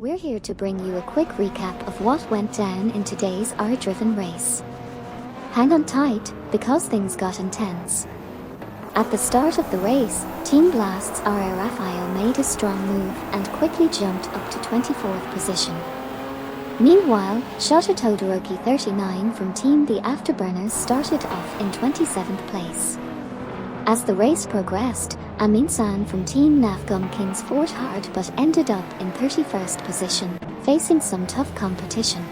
We're here to bring you a quick recap of what went down in today's R-driven race. Hang on tight, because things got intense. At the start of the race, Team Blast's RR Raphael made a strong move and quickly jumped up to 24th position. Meanwhile, Shota Todoroki 39 from Team The Afterburners started off in 27th place. As the race progressed, Amin-san from Team Nafgum Kings fought hard but ended up in 31st position, facing some tough competition.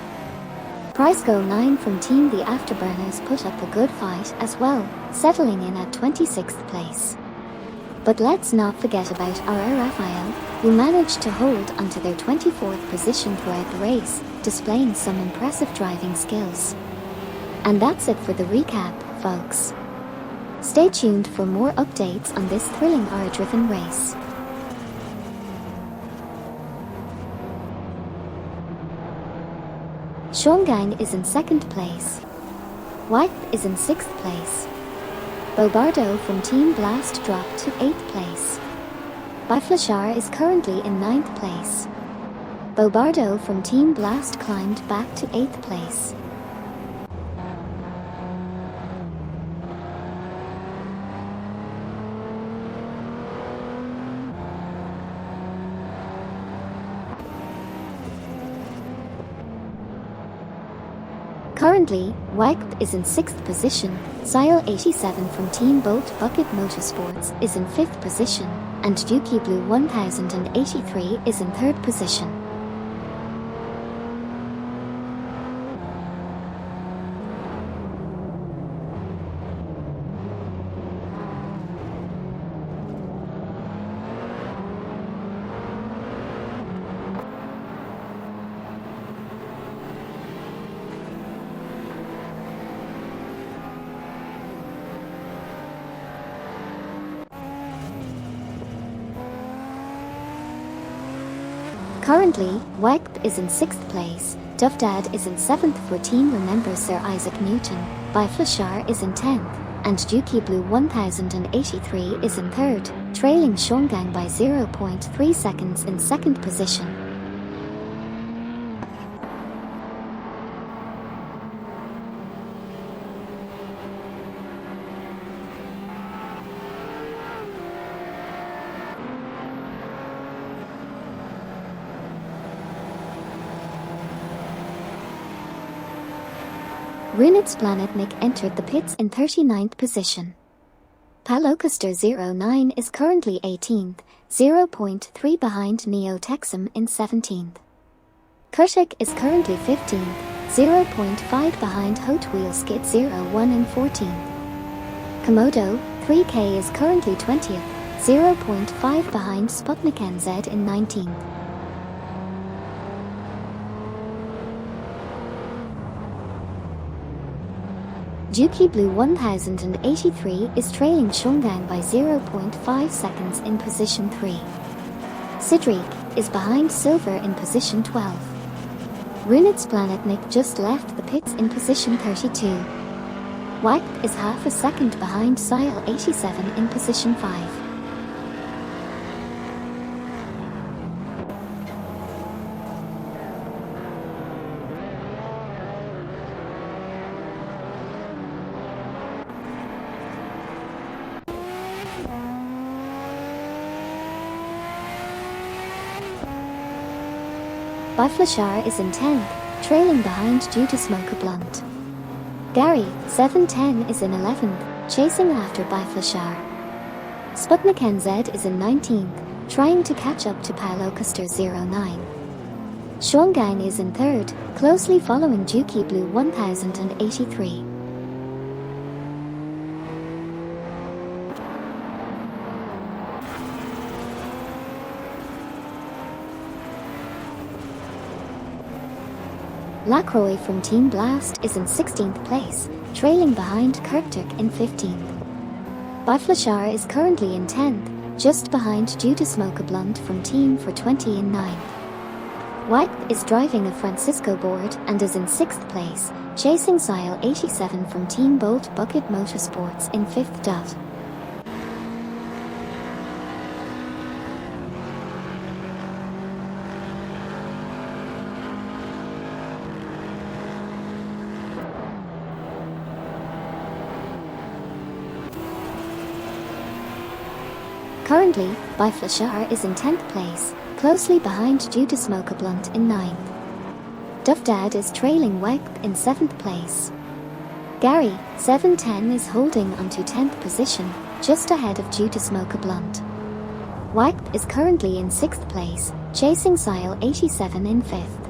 Pricego 9 from Team The Afterburners put up a good fight as well, settling in at 26th place. But let's not forget about RR Raphael, who managed to hold onto their 24th position throughout the race, displaying some impressive driving skills. And that's it for the recap, folks. Stay tuned for more updates on this thrilling R-driven race. Shongang is in 2nd place. Wipe is in 6th place. Bobardo from Team Blast dropped to 8th place. Biflashar is currently in 9th place. Bobardo from Team Blast climbed back to 8th place. Currently, Wipe is in 6th position, Sile 87 from Team Bolt Bucket Motorsports is in 5th position, and Dookie Blue 1083 is in 3rd position. Currently, Wipe is in 6th place, Duffdad is in 7th for Team Remember Sir Isaac Newton, Biflashar is in 10th, and Dookie Blue 1083 is in 3rd, trailing Shongang by 0.3 seconds in 2nd position. Runit's Planet Nick entered the pits in 39th position. Palocaster 09 is currently 18th, 0.3 behind Neo Texum in 17th. Kurtik is currently 15th, 0.5 behind Hot Wheel Skid 01 in 14th. Komodo 3K is currently 20th, 0.5 behind Sputnik NZ in 19th. Dookie Blue 1083 is trailing Shongang by 0.5 seconds in position 3. Sidrik is behind Silver in position 12. Runit's Planet Nick just left the pits in position 32. Wipe is half a second behind Sile 87 in position 5. Biflashar is in 10th, trailing behind due to Smoke a Blunt. Gary, 710 is in 11th, chasing after Biflashar. Sputnik NZ is in 19th, trying to catch up to Palocaster 09. Shongang is in 3rd, closely following Dookie Blue 1083. Lacroix from Team Blast is in 16th place, trailing behind Kurtik in 15th. Biflashar is currently in 10th, just behind Due to Smoke a Blunt from Team for 20 in 9th. Wipe is driving a Francisco board and is in 6th place, chasing Sile 87 from Team Bolt Bucket Motorsports in 5th dot. Currently, By Flashar is in 10th place, closely behind Due to Smoke a Blunt in 9th. Duff Dad is trailing Wipe in 7th place. Gary, 710 is holding onto 10th position, just ahead of Due to Smoke a Blunt. Wipe is currently in 6th place, chasing Sile 87 in 5th.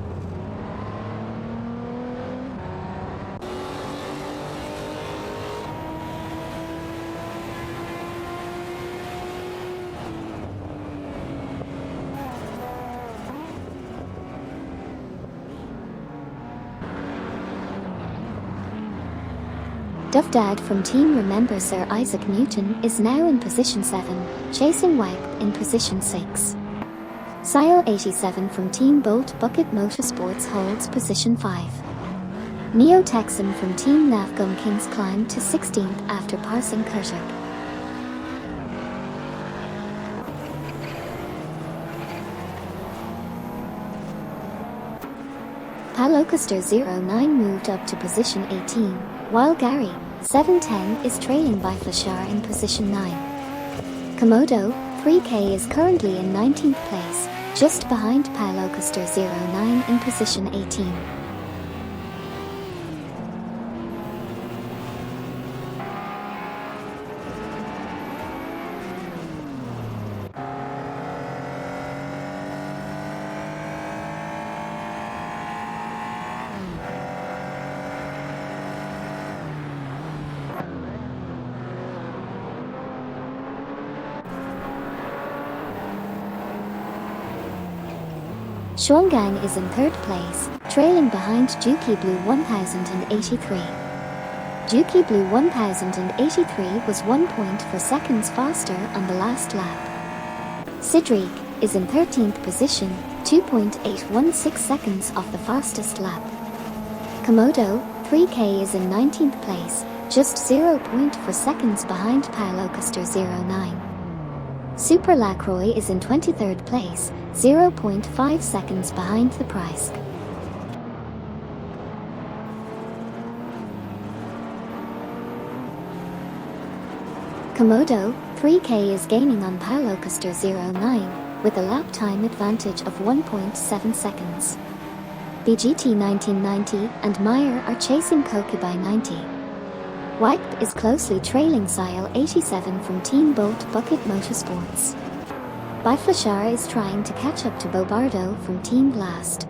Duff Dad from Team Remember Sir Isaac Newton is now in position 7, chasing Wipe in position 6. Sile 87 from Team Bolt Bucket Motorsports holds position 5. Neo Texan from Team Navgum Kings climbed to 16th after passing Kurtuk. Palocaster 09 moved up to position 18, while Gary, 710 is trailing By Flashar in position 9. Komodo, 3K is currently in 19th place, just behind Palocaster 09 in position 18. Shuangang is in 3rd place, trailing behind Juki Blue 1083. Juki Blue 1083 was 1.4 seconds faster on the last lap. Sidriq is in 13th position, 2.816 seconds off the fastest lap. Komodo, 3K is in 19th place, just 0.4 seconds behind Palocaster 09. Super Lacroix is in 23rd place, 0.5 seconds behind the Price. Komodo, 3K is gaining on Palocaster 09, with a lap time advantage of 1.7 seconds. BGT 1990 and Meyer are chasing Koki by 90. Wipe is closely trailing Sile 87 from Team Bolt Bucket Motorsports. By Flashar is trying to catch up to Bobardo from Team Blast.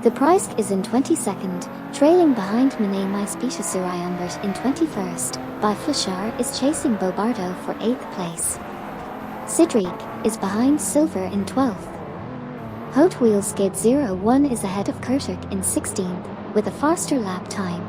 The Price is in 22nd, trailing behind Mane Myspesha Surayambert in 21st. By Flashar is chasing Bobardo for 8th place. Sidriq is behind Silver in 12th. Hot Wheel Skid 01 is ahead of Kurtuk in 16th, with a faster lap time.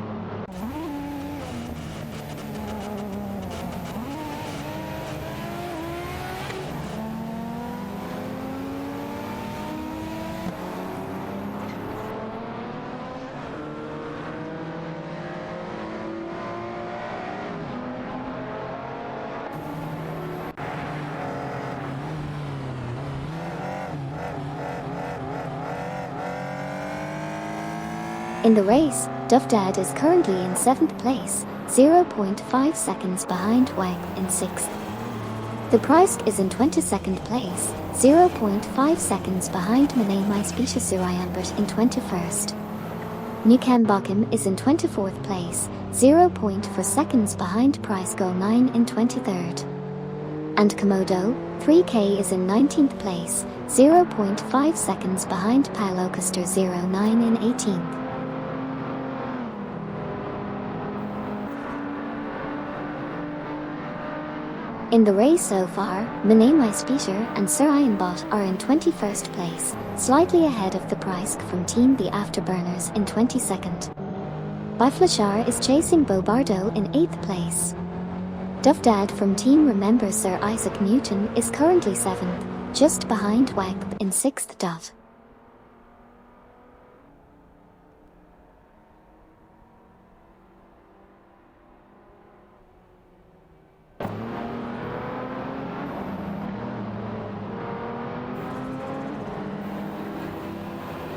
In the race, Duff Dad is currently in 7th place, 0.5 seconds behind Wang in 6th. The Price is in 22nd place, 0.5 seconds behind Mane Myspesha Surayambert in 21st. Nukem Bakim is in 24th place, 0.4 seconds behind Price Go 9 in 23rd. And Komodo, 3K is in 19th place, 0.5 seconds behind Palocaster 09 in 18th. In the race so far, Mane Myspesha and Sir Ironbot are in 21st place, slightly ahead of the Price from Team The Afterburners in 22nd. By Flashar is chasing Bobardo in 8th place. Duff Dad from Team Remember Sir Isaac Newton is currently 7th, just behind Wipe in 6th.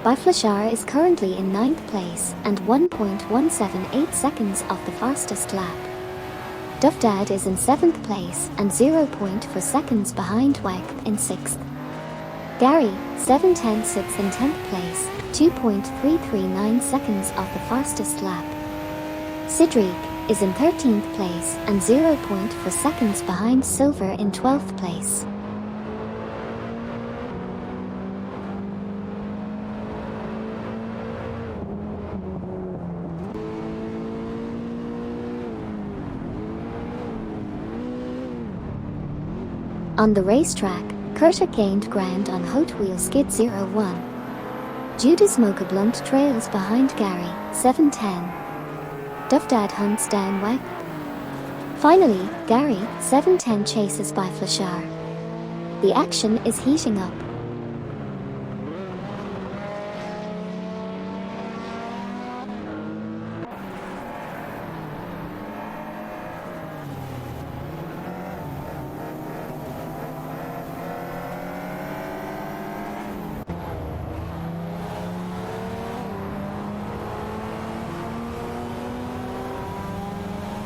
Biflashar is currently in 9th place and 1.178 seconds off the fastest lap. Dufdad is in 7th place and 0.4 seconds behind Wegp in 6th. Gary, 710 sits in 10th place, 2.339 seconds off the fastest lap. Sidriq is in 13th place and 0.4 seconds behind Silver in 12th place. On the racetrack, Kurtic gained ground on Hot Wheel Skid 01. Judas Mocha Blunt trails behind Gary, 710. Dufdad hunts down Wegp. Finally, Gary, 710 chases Biflashar. The action is heating up.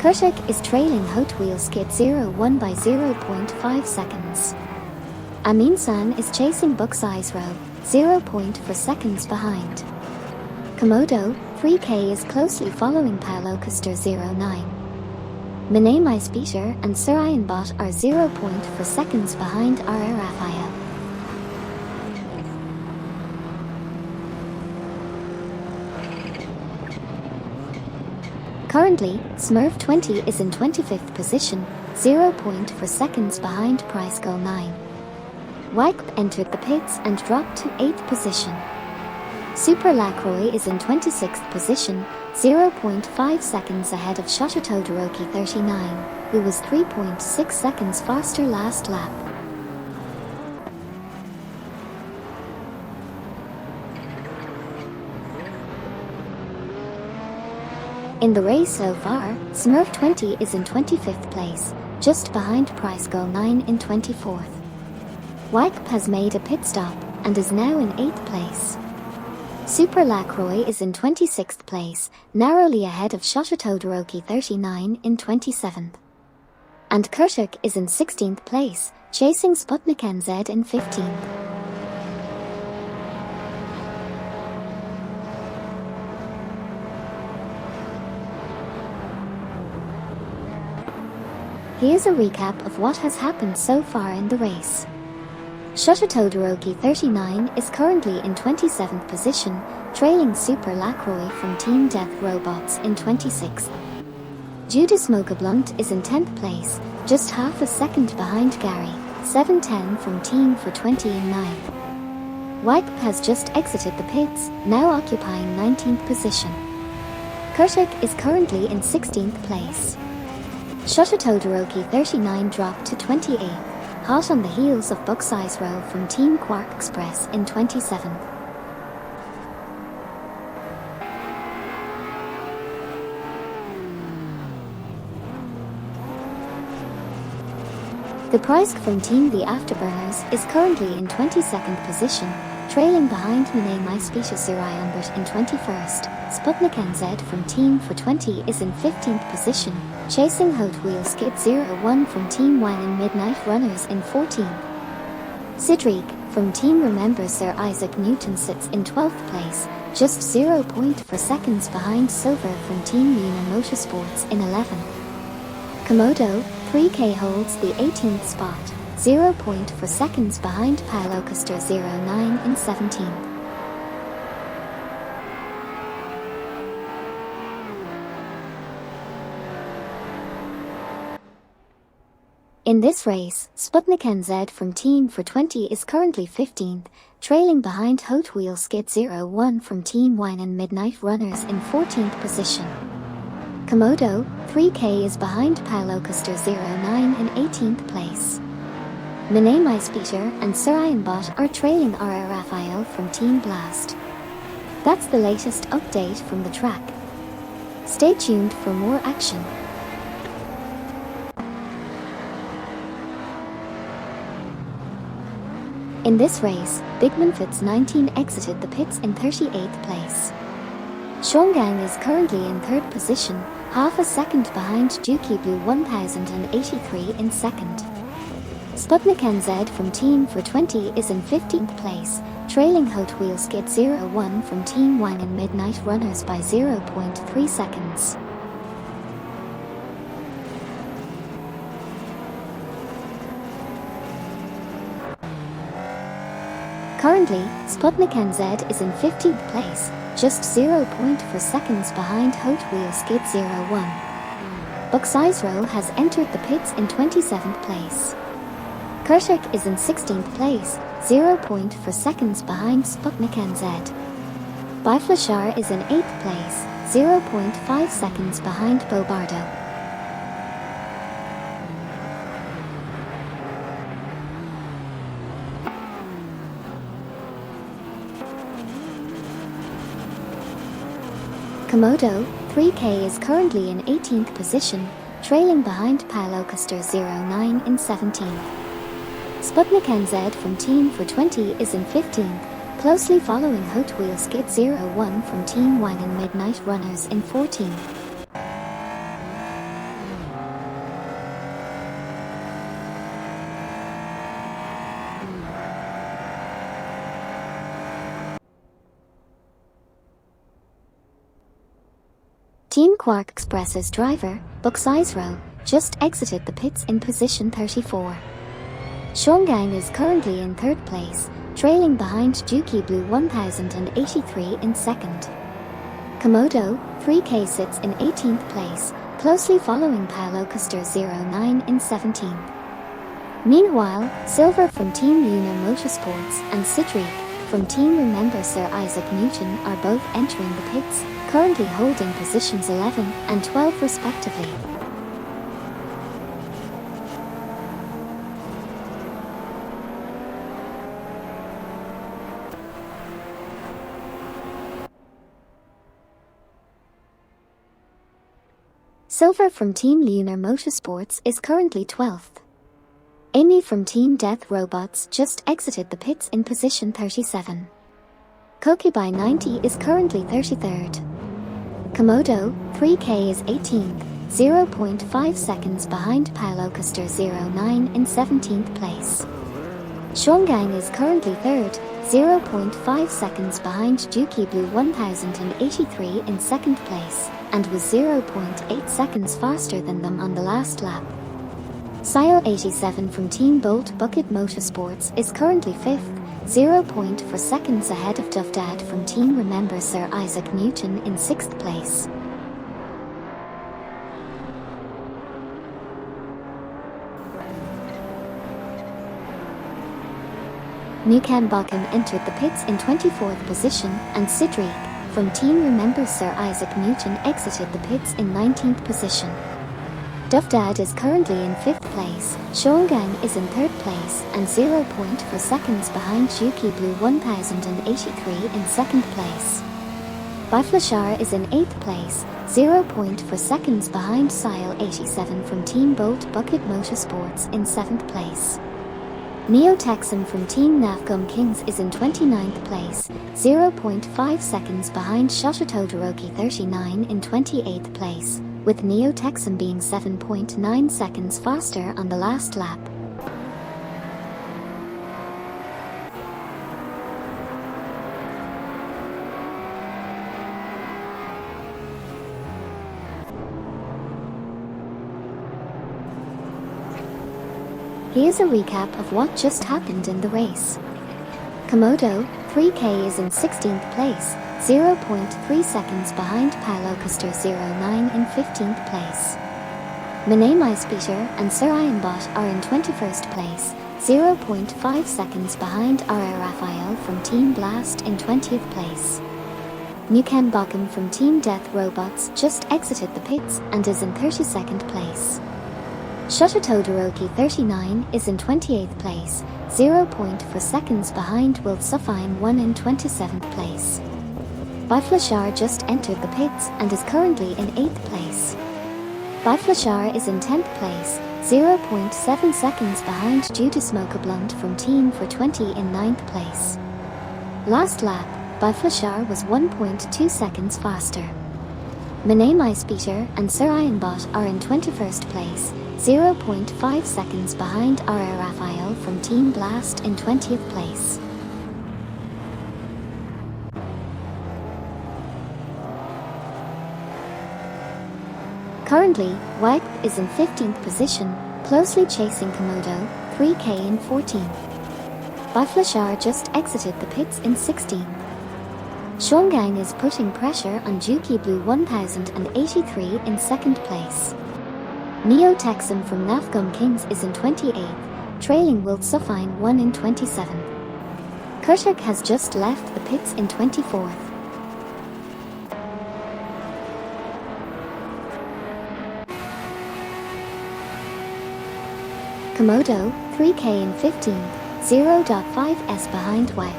Kurtic is trailing Hot Wheel Skid 01 by 0.5 seconds. Aminsan is chasing Buck's Row, 0.4 seconds behind. Komodo, 3K is closely following Paolo Custer 09. Minamai Speeder and Surayan Bot are 0.4 seconds behind RR Rafael. Currently, Smurf 20 is in 25th position, 0.4 seconds behind Price Goal 9. Wegp entered the pits and dropped to 8th position. Super Lacroix is in 26th position, 0.5 seconds ahead of Shota Todoroki 39, who was 3.6 seconds faster last lap. In the race so far, Smurf 20 is in 25th place, just behind Price Goal 9 in 24th. Wegp has made a pit stop and is now in 8th place. Super Lacroix is in 26th place, narrowly ahead of Shota Todoroki 39 in 27th. And Kurtic is in 16th place, chasing Sputnik NZ in 15th. Here's a recap of what has happened so far in the race. Shota Todoroki 39 is currently in 27th position, trailing Super Lacroix from Team Death Robots in 26th. Judas Mocha Blunt is in 10th place, just half a second behind Gary, 710 from Team for 20 in 9th. Wegp has just exited the pits, now occupying 19th position. Kurtic is currently in 16th place. Shota Todoroki 39 dropped to 28th, hot on the heels of Buck's Row from Team Quark Express in 27th. The Price from Team The Afterburners is currently in 22nd position, trailing behind Minamai Specia Surayanbert in 21st. Sputnik NZ from Team for 20 is in 15th position, chasing Hot Wheel Skid 01 from Team Wine and Midnight Runners in 14th. Sidriq from Team Remember Sir Isaac Newton sits in 12th place, just 0.4 seconds behind Silver from Team Luna Motorsports in 11th. Komodo, 3K holds the 18th spot, 0.4 seconds behind Paolo Custer 09 in 17th. In this race, Sputnik NZ from Team for 20 is currently 15th, trailing behind Hot Wheel Skid 01 from Team Wine and Midnight Runners in 14th position. Komodo, 3K is behind Paolo Custer 09 in 18th place. Minamai Speeder and Surayan Bot are trailing RR Rafael from Team Blast. That's the latest update from the track. Stay tuned for more action. In this race, Bigman Fitz 19 exited the pits in 38th place. Shongang is currently in 3rd position, half a second behind Juki Blue 1083 in 2nd. Sputnik NZ from Team 420 is in 15th place, trailing Hot Wheels Skid 01 from Team Wang and Midnight Runners by 0.3 seconds. Currently, Sputnik NZ is in 15th place, just 0.4 seconds behind Hot Wheels Skid 01. Buxizro has entered the pits in 27th place. Kershak is in 16th place, 0.4 seconds behind Sputnik NZ. Biflashar is in 8th place, 0.5 seconds behind Bobardo. Komodo 3K is currently in 18th position, trailing behind Pylocaster 09 in 17th. Sputnik NZ from Team 420 is in 15th, closely following Hot Wheels Skid 01 from Team Wang and Midnight Runners in 14th. Team Quark Express's driver, Buxizro, just exited the pits in position 34. Shongang is currently in 3rd place, trailing behind Juki Blue 1083 in 2nd. Komodo 3K sits in 18th place, closely following Pylocaster 09 in 17th. Meanwhile, Silver from Team Lunar Motorsports and Sidric from Team Remember Sir Isaac Newton are both entering the pits, currently holding positions 11 and 12 respectively. Silver from Team Lunar Motorsports is currently 12th. Amy from Team Death Robots just exited the pits in position 37. Kokubai 90 is currently 33rd. Komodo 3K is 18th, 0.5 seconds behind Pylocaster 09 in 17th place. Shongang is currently 3rd, 0.5 seconds behind Juki Blue 1083 in 2nd place, and was 0.8 seconds faster than them on the last lap. Sile 87 from Team Bolt Bucket Motorsports is currently 5th, 0.4 seconds ahead of Duff Dad from Team Remember Sir Isaac Newton in 6th place. Nukan Bakum entered the pits in 24th position, and Sidric from Team Remember Sir Isaac Newton exited the pits in 19th position. Duff Dad is currently in 5th place, Shongang is in 3rd place and 0.4 seconds behind Juki Blue 1083 in 2nd place. Biflashar is in 8th place, 0.4 seconds behind Sile 87 from Team Bolt Bucket Motorsports in 7th place. Neo Texan from Team Navgum Kings is in 29th place, 0.5 seconds behind Shota Todoroki 39 in 28th place, with Neo Texan being 7.9 seconds faster on the last lap. Here's a recap of what just happened in the race. Komodo 3K is in 16th place, 0.3 seconds behind Pylocaster 09 in 15th place. Mane Peter and Sir Ironbot are in 21st place, 0.5 seconds behind R.A. Raphael from Team Blast in 20th place. Nukan Bakum from Team Death Robots just exited the pits and is in 32nd place. Shota Todoroki 39 is in 28th place, 0.4 seconds behind Will Suffine 1 in 27th place. Biflashar just entered the pits and is currently in 8th place. Biflashar is in 10th place, 0.7 seconds behind due to Smoker Blunt from Team for 20 in 9th place. Last lap, by Flashar was 1.2 seconds faster. Mane Peter and Sir Ironbot are in 21st place, 0.5 seconds behind R.A. Raphael from Team Blast in 20th place. Currently, Wipe is in 15th position, closely chasing Komodo, 3K in 14th. Biflashar just exited the pits in 16th. Shongang is putting pressure on Juki Blue 1083 in 2nd place. Neo Texan from Nafgum Kings is in 28th, trailing Wild Suffine 1 in 27th. Kurtuk has just left the pits in 24th. Komodo, 3K in 15th, 0.5s behind Wipe.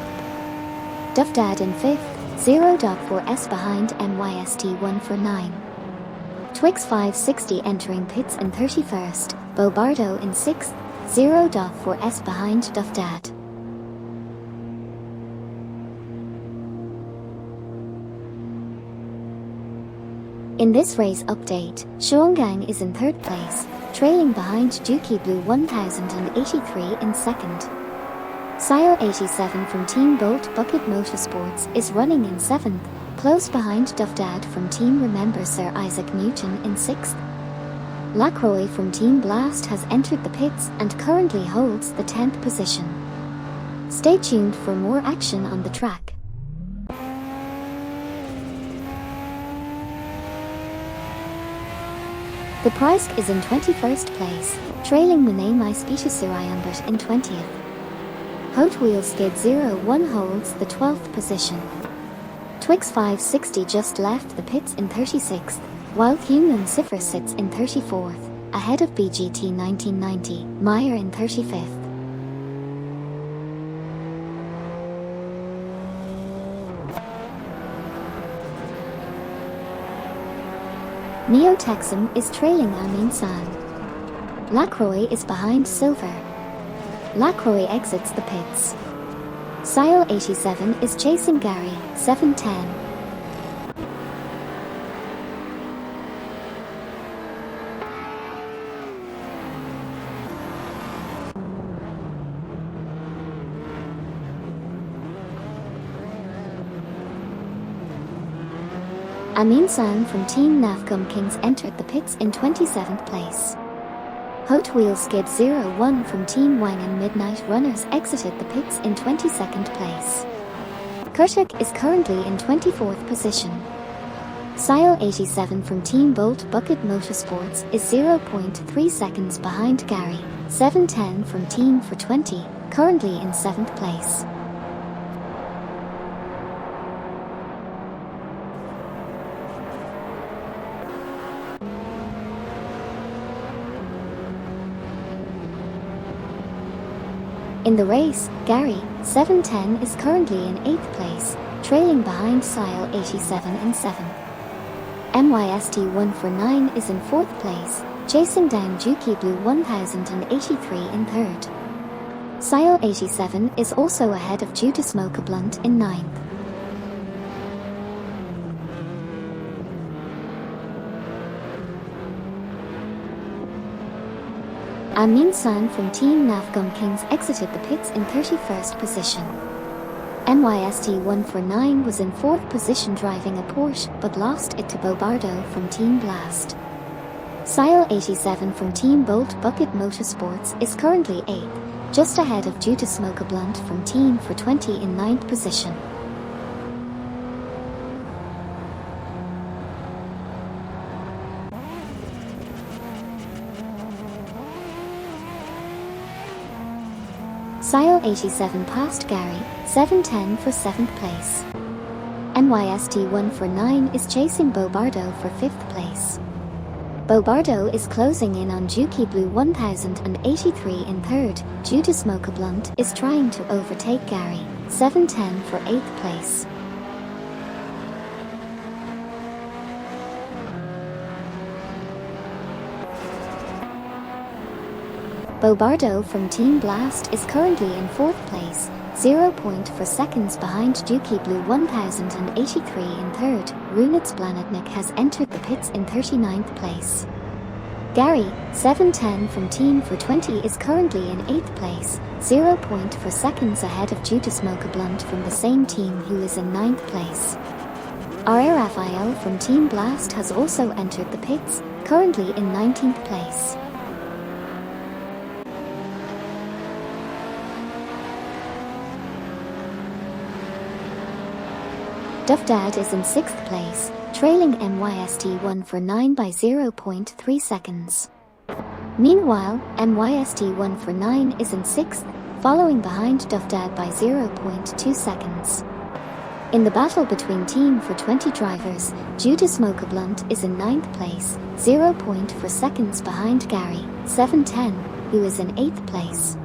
Duffdad in 5th, 0.4s behind MYST1 for 9. Twix 560 entering pits in 31st, Bobardo in 6th, 0.4s behind Duffdad. In this race update, Shuanggang is in 3rd place, trailing behind Juki Blue 1083 in 2nd. Sio 87 from Team Bolt Bucket Motorsports is running in 7th, close behind Duffdad from Team Remember Sir Isaac Newton in 6th. Lacroix from Team Blast has entered the pits and currently holds the 10th position. Stay tuned for more action on the track. The Prisk is in 21st place, trailing Mane Surayambert in 20th. Hot Wheel Skid 01 holds the 12th position. Twix 560 just left the pits in 36th, while Human Cipher sits in 34th, ahead of BGT 1990, Meyer in 35th. Neo Texan is trailing Amin San. Lacroix is behind Silver. Lacroix exits the pits. Sio 87 is chasing Gary, 710. Amin San from Team Nafgum Kings entered the pits in 27th place. Hot Wheel Skid 01 from Team Wang and Midnight Runners exited the pits in 22nd place. Kurtuk is currently in 24th position. Sio 87 from Team Bolt Bucket Motorsports is 0.3 seconds behind Gary, 710 from Team for 20, currently in 7th place. In the race, Gary, 710 is currently in 8th place, trailing behind Sile 87 in 7th. MYST 149 is in 4th place, chasing down Juki Blue 1083 in 3rd. Sile 87 is also ahead of Judah Smoker Blunt in 9th. Amin San from Team Nafgum Kings exited the pits in 31st position. MYST 149 was in 4th position driving a Porsche but lost it to Bobardo from Team Blast. Sile 87 from Team Bolt Bucket Motorsports is currently 8th, just ahead of Judah Smoker Blunt from Team for 20 in 9th position. Sile 87 passed Gary, 710 for 7th place. MYST 149 is chasing Bobardo for 5th place. Bobardo is closing in on Juki Blue 1083 in 3rd. Judah Smoker Blunt is trying to overtake Gary, 710 for 8th place. Bobardo from Team Blast is currently in 4th place, 0.4 seconds behind Juki Blue 1083 in 3rd. Runitz Planetnik has entered the pits in 39th place. Gary, 710 from Team for 20 is currently in 8th place, 0.4 seconds ahead of Judas Blunt from the same team who is in 9th place. R. Raphael from Team Blast has also entered the pits, currently in 19th place. Duffdad is in 6th place, trailing MYST1 for 9 by 0.3 seconds. Meanwhile, MYST1 for 9 is in 6th, following behind Duffdad by 0.2 seconds. In the battle between Team for 20 drivers, Judas Blunt is in 9th place, 0.4 seconds behind Gary, 710, who is in 8th place.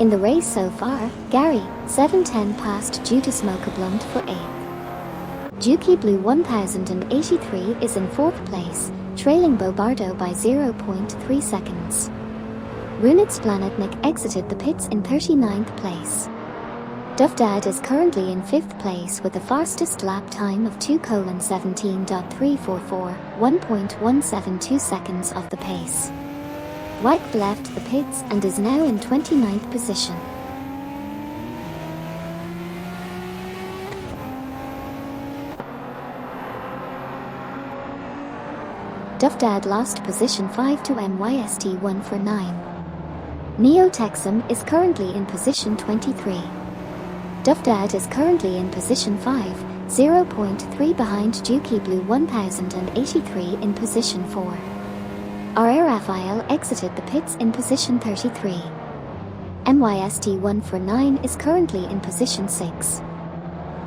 In the race so far, Gary, 710 passed Judas Blunt for 8th. Juki Blue 1083 is in 4th place, trailing Bobardo by 0.3 seconds. Runitz Planetnik exited the pits in 39th place. Duffdad is currently in 5th place with the fastest lap time of 2:17.344, 1.172 seconds off the pace. White left the pits and is now in 29th position. Duffdad lost position 5 to MYST1 for 9. Neo Texum is currently in position 23. Duffdad is currently in position 5, 0.3 behind Juki Blue 1083 in position 4. R. Raphael exited the pits in position 33. MYST1 for 9 is currently in position 6.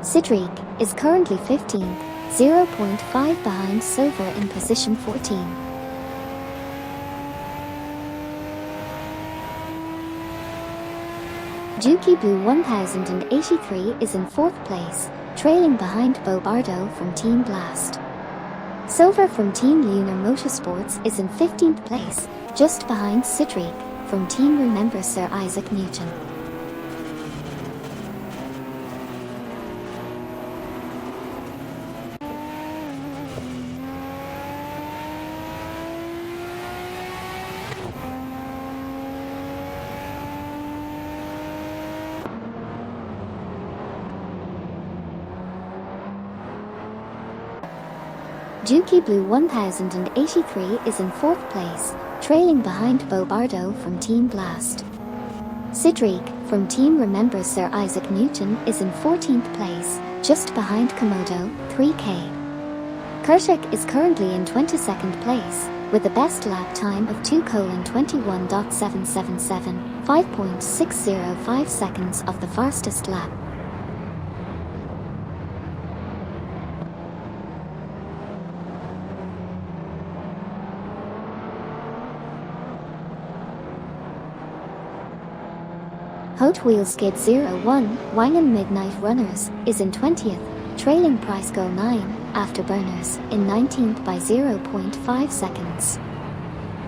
Sidriq is currently 15th, 0.5 behind Silver in position 14. Juki Blue 1083 is in 4th place, trailing behind Bobardo from Team Blast. Silver from Team Lunar Motorsports is in 15th place, just behind Sidriq from Team Remember Sir Isaac Newton. Juki Blue 1083 is in 4th place, trailing behind Bobardo from Team Blast. Sidriq from Team Remember Sir Isaac Newton is in 14th place, just behind Komodo, 3K. Kurtik is currently in 22nd place, with a best lap time of 2:21.777, 5.605 seconds off the fastest lap. Hot Wheels Skid 01, Wangan Midnight Runners, is in 20th, trailing Price Go 9, Afterburners, in 19th by 0.5 seconds.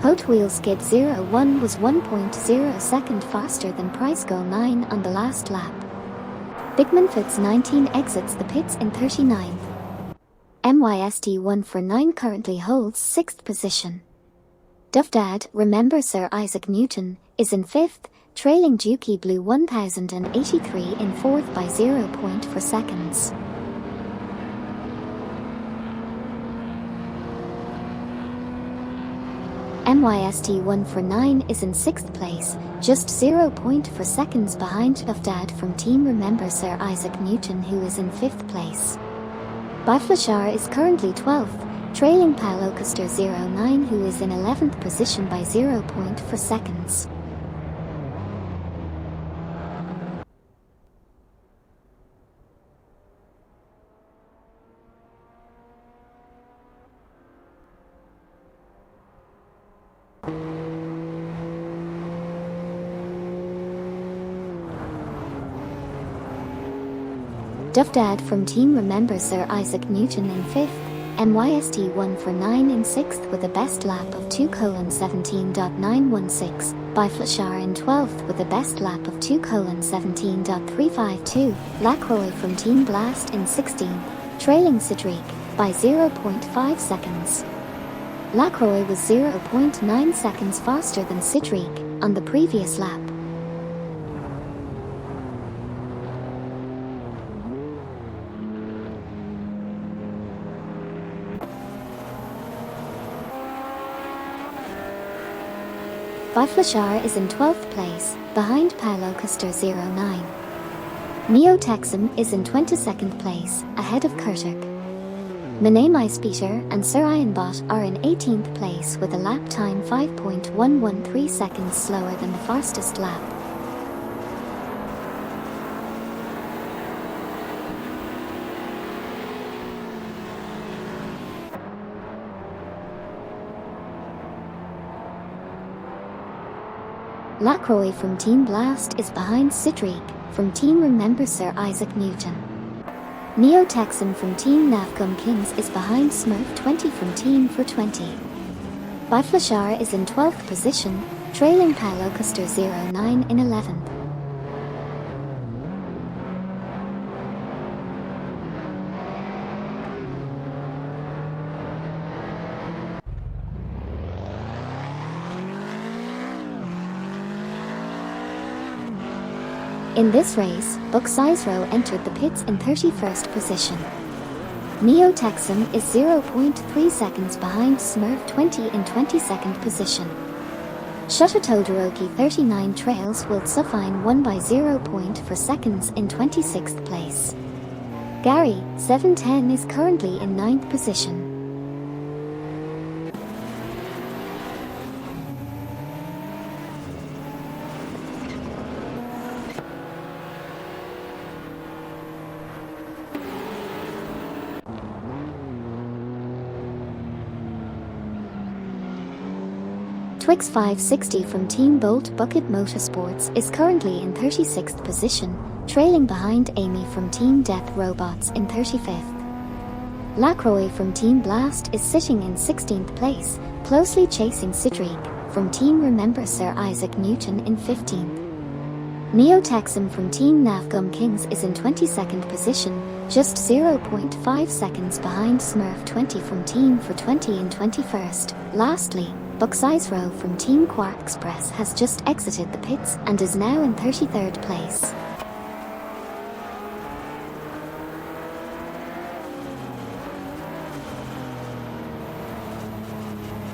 Hot Wheels Skid 01 was 1.0 second faster than Price Go 9 on the last lap. Bigman Fitz 19 exits the pits in 39th. MYST1 for 9 currently holds 6th position. Duffdad, Remember Sir Isaac Newton, is in 5th, trailing Juki Blue 1083 in 4th by 0.4 seconds. MYST1 for 9 is in 6th place, just 0.4 seconds behind Duffdad from Team Remember Sir Isaac Newton, who is in 5th place. Biflashar is currently 12th, trailing Palocaster 09, who is in 11th position by 0.4 seconds. Dufdad from Team Remember Sir Isaac Newton in 5th, MYST 149 in 6th with a best lap of 2:17.916, by Flashar in 12th with a best lap of 2:17.352, Lacroix from Team Blast in 16th, trailing Cedric by 0.5 seconds. Lacroix was 0.9 seconds faster than Cedric on the previous lap. Flashar is in 12th place, behind Paolo Custer 09. Neo Texan is in 22nd place, ahead of Kurtuk. Mane Speeder and Sir Ironbot are in 18th place with a lap time 5.113 seconds slower than the fastest lap. Lacroix from Team Blast is behind Cedric from Team Remember Sir Isaac Newton. Neo Texan from Team Navgum Kings is behind Smurf 20 from Team for 20. Flashar is in 12th position, trailing Paolo Custer 09 in 11th. In this race, Buxizro entered the pits in 31st position. Neo Texan is 0.3 seconds behind Smurf 20 in 22nd position. Shutter Todoroki 39 trails Wildsufine 1 by 0.4 seconds in 26th place. Gary 710 is currently in 9th position. Twix 560 from Team Bolt Bucket Motorsports is currently in 36th position, trailing behind Amy from Team Death Robots in 35th. Lacroix from Team Blast is sitting in 16th place, closely chasing Cedric from Team Remember Sir Isaac Newton in 15th. Neo Texan from Team Navgum Kings is in 22nd position, just 0.5 seconds behind Smurf 20 from Team for 20 in 21st. Lastly, Buxizro from Team Quark Express has just exited the pits and is now in 33rd place.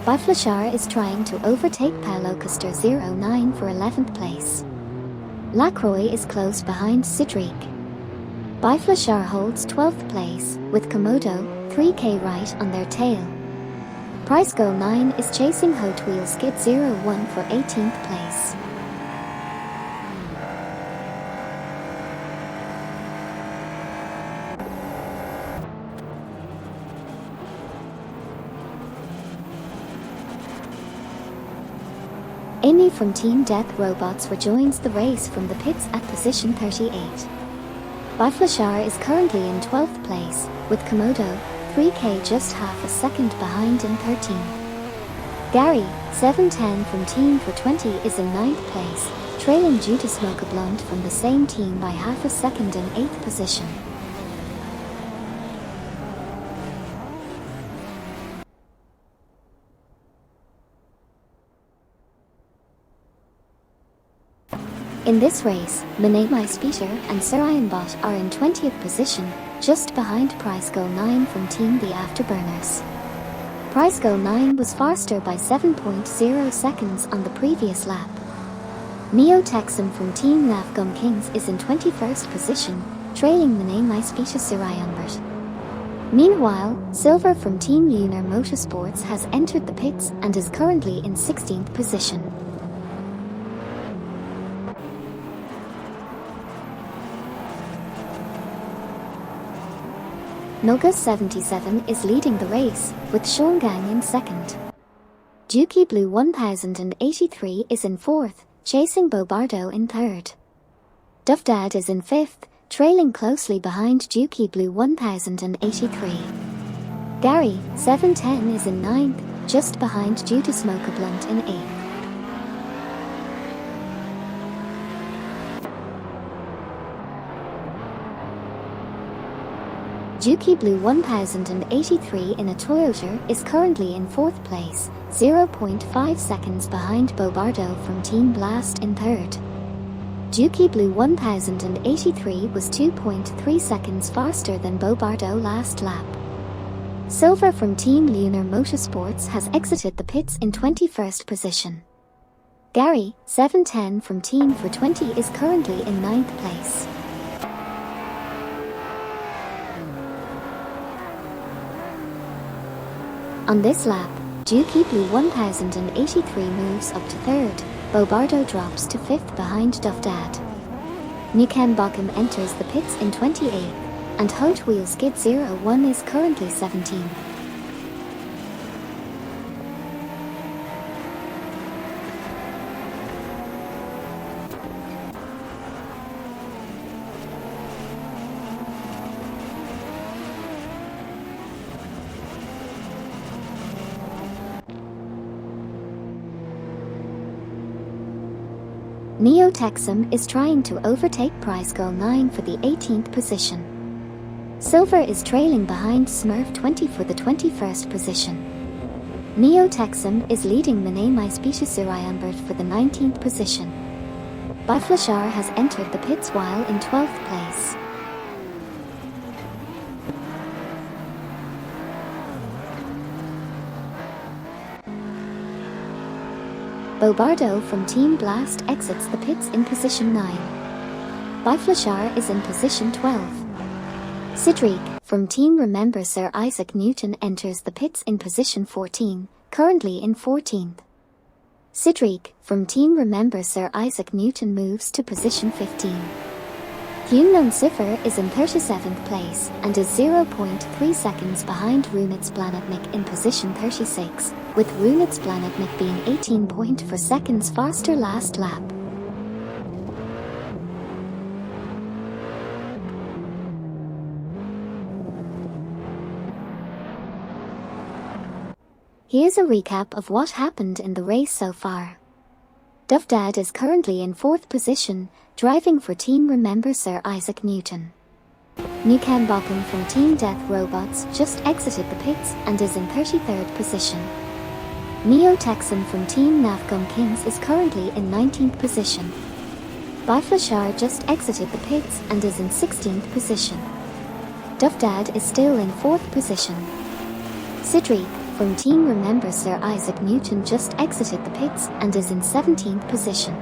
Flashar is trying to overtake Paolo Custer 09 for 11th place. Lacroix is close behind Cedric. Flashar holds 12th place, with Komodo 3K right on their tail. Price Go 9 is chasing Hot Wheel Skid 01 for 18th place. Amy from Team Death Robots rejoins the race from the pits at position 38. Flashar is currently in 12th place, with Komodo 3K just half a second behind in 13th. Gary 710 from Team for 20 is in 9th place, trailing Judas Mocha Blonde from the same team by half a second in 8th position. In this race, Mane Speeder and Sir Ironbot are in 20th position, just behind Price Go 9 from Team The Afterburners. Price Go 9 was faster by 7.0 seconds on the previous lap. Neo Texan from Team Navgum Kings is in 21st position, trailing Mane Speeder Sir Ironbot. Meanwhile, Silver from Team Lunar Motorsports has entered the pits and is currently in 16th position. Noga 77 is leading the race, with Sean Gang in second. Dookie Blue 1083 is in fourth, chasing Bobardo in third. Dufdad is in fifth, trailing closely behind Juki Blue 1083. Gary, 710 is in 9th, just behind Due to Smoke a Blunt in 8th. Juki Blue 1083 in a Toyota is currently in 4th place, 0.5 seconds behind Bobardo from Team Blast in 3rd. Juki Blue 1083 was 2.3 seconds faster than Bobardo last lap. Silver from Team Lunar Motorsports has exited the pits in 21st position. Gary, 710 from Team for 20 is currently in 9th place. On this lap, Juki Blue 1083 moves up to 3rd, Bobardo drops to 5th behind Dufdad. Nukem Bochum enters the pits in 28th, and Hot Wheel Skid 01 is currently 17th. Neo Texum is trying to overtake Prize Girl 9 for the 18th position. Silver is trailing behind Smurf 20 for the 21st position. Neo Texum is leading Mane My Species Uriambert for the 19th position. Biflashar has entered the pits while in 12th place. Bobardo from Team Blast exits the pits in position 9. Biflashar is in position 12. Sidriq from Team Remember Sir Isaac Newton enters the pits in position 14, currently in 14th. Sidriq from Team Remember Sir Isaac Newton moves to position 15. Hunan Siffer is in 37th place and is 0.3 seconds behind Runitz Planetnik in position 36, with Runitz Planetnik being 18.4 seconds faster last lap. Here's a recap of what happened in the race so far. Dufdad is currently in 4th position, driving for Team Remember Sir Isaac Newton. Nukem Bochum from Team Death Robots just exited the pits and is in 33rd position. Neo Texan from Team Navcom Kings is currently in 19th position. Biflashar just exited the pits and is in 16th position. Dufdad is still in 4th position. Sidriq from Team Remember Sir Isaac Newton just exited the pits and is in 17th position.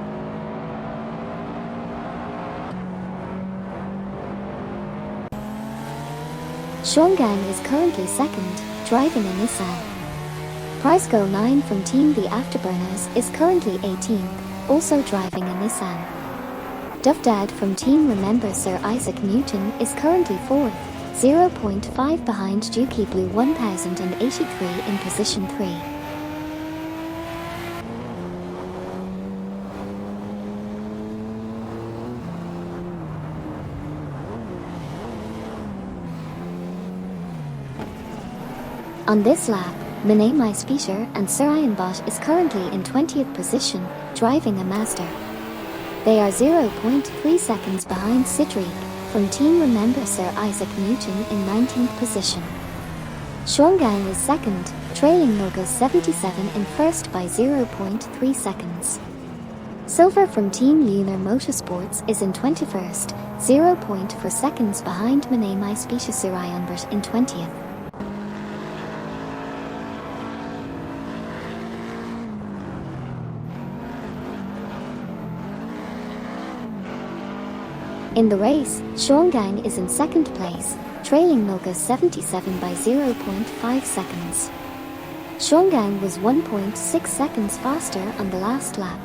Shongang is currently 2nd, driving a Nissan. Prize Girl 9 from Team The Afterburners is currently 18th, also driving a Nissan. Dufdad from Team Remember Sir Isaac Newton is currently 4th, 0.5 behind Juki Blue 1083 in position 3. On this lap, Mane My Speeder and Sir Ironbot is currently in 20th position, driving a Mazda. They are 0.3 seconds behind Sidriq from Team Remember Sir Isaac Newton in 19th position. Shongang is 2nd, trailing Norga 77 in 1st by 0.3 seconds. Silver from Team Lunar Motorsports is in 21st, 0.4 seconds behind Mane My Species Uriambert in 20th. In the race, Shongang is in 2nd place, trailing Noga 77 by 0.5 seconds. Shongang was 1.6 seconds faster on the last lap.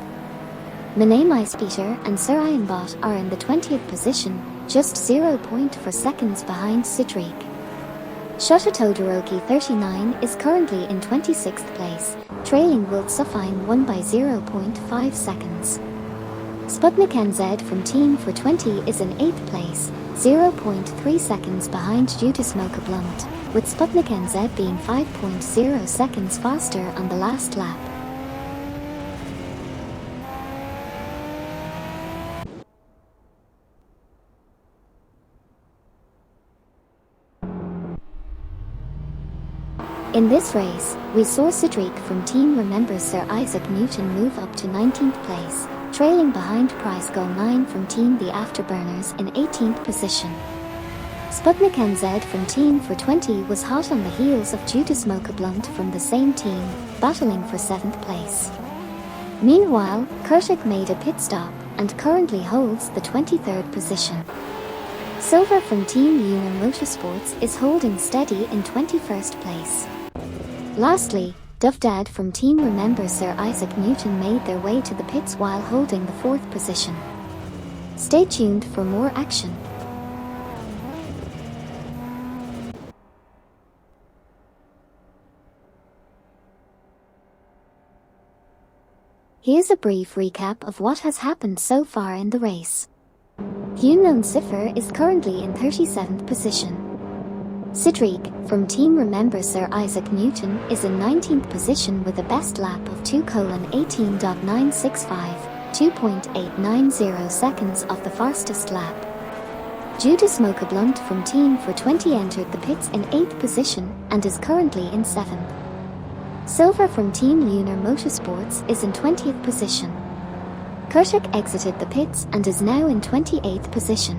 Mane My Speeder and Sir Ironbot are in the 20th position, just 0.4 seconds behind Sidriq. Shota Todoroki 39 is currently in 26th place, trailing Wilt Suffine 1 by 0.5 seconds. Sputnik NZ from Team for 20 is in 8th place, 0.3 seconds behind due to smoke blunt, with Sputnik NZ being 5.0 seconds faster on the last lap. In this race, we saw Cedric from Team Remembers Sir Isaac Newton move up to 19th place, trailing behind Price Goal 9 from Team The Afterburners in 18th position. Sputnik NZ from Team for 20 was hot on the heels of Due to Smoke Blunt from the same team, battling for 7th place. Meanwhile, Kurtik made a pit stop and currently holds the 23rd position. Silver from Team Lunar Motorsports is holding steady in 21st place. Lastly, Dovdad from Team Remember Sir Isaac Newton made their way to the pits while holding the 4th position. Stay tuned for more action. Here's a brief recap of what has happened so far in the race. Unknown Cipher is currently in 37th position. Cedric, from Team Remember Sir Isaac Newton, is in 19th position with a best lap of 2:18.965, 2.890 seconds off the fastest lap. Due to Smoke Blunt from Team for 20 entered the pits in 8th position and is currently in 7th. Silver from Team Lunar Motorsports is in 20th position. Kurtik exited the pits and is now in 28th position.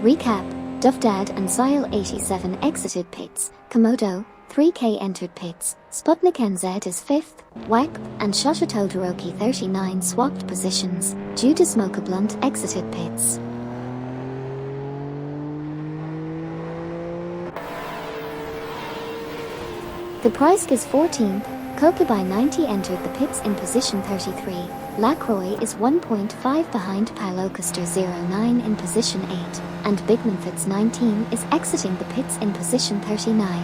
Recap: Dovdad and Sile 87 exited pits, Komodo 3K entered pits, Sputnik NZ is 5th, WACP and Shota Todoroki 39 swapped positions, Due to Smoke Blunt exited pits. The Price is 14th, Kokubai 90 entered the pits in position 33, Lacroix is 1.5 behind Pilocaster 09 in position 8, and Bigmanfitz 19 is exiting the pits in position 39.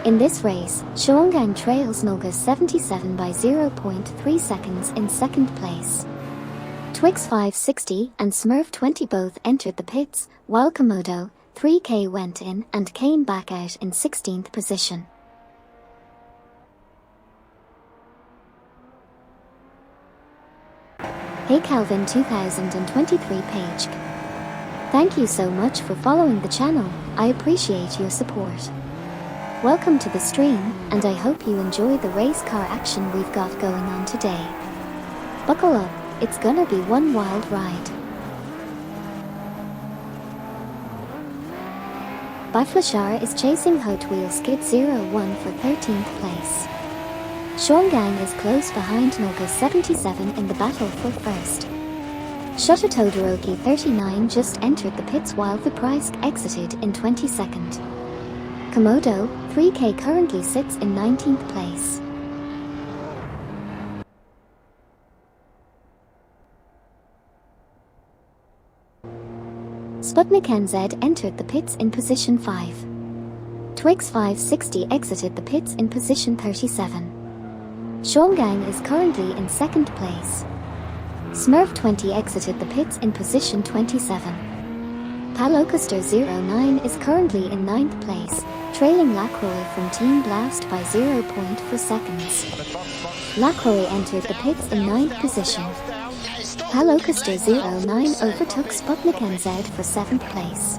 In this race, Shongang trails Noga 77 by 0.3 seconds in 2nd place. Twix 560 and Smurf 20 both entered the pits, while Komodo 3K went in and came back out in 16th position. Hey Calvin 2023 page. Thank you so much for following the channel, I appreciate your support. Welcome to the stream, and I hope you enjoy the race car action we've got going on today. Buckle up, it's gonna be one wild ride. Biflashar is chasing Hot Wheel Skid 01 for 13th place. Shongang is close behind Noga 77 in the battle for 1st. Shota Todoroki 39 just entered the pits while the Price exited in 22nd. Komodo 3K currently sits in 19th place. Sputnik NZ entered the pits in position 5. Twix 560 exited the pits in position 37. Shongang is currently in 2nd place. Smurf 20 exited the pits in position 27. Pilocaster 09 is currently in 9th place, trailing Lacroix from Team Blast by 0.4 seconds. Lacroix entered the pits in 9th position. Pilocaster 09 overtook Sputnik NZ for 7th place.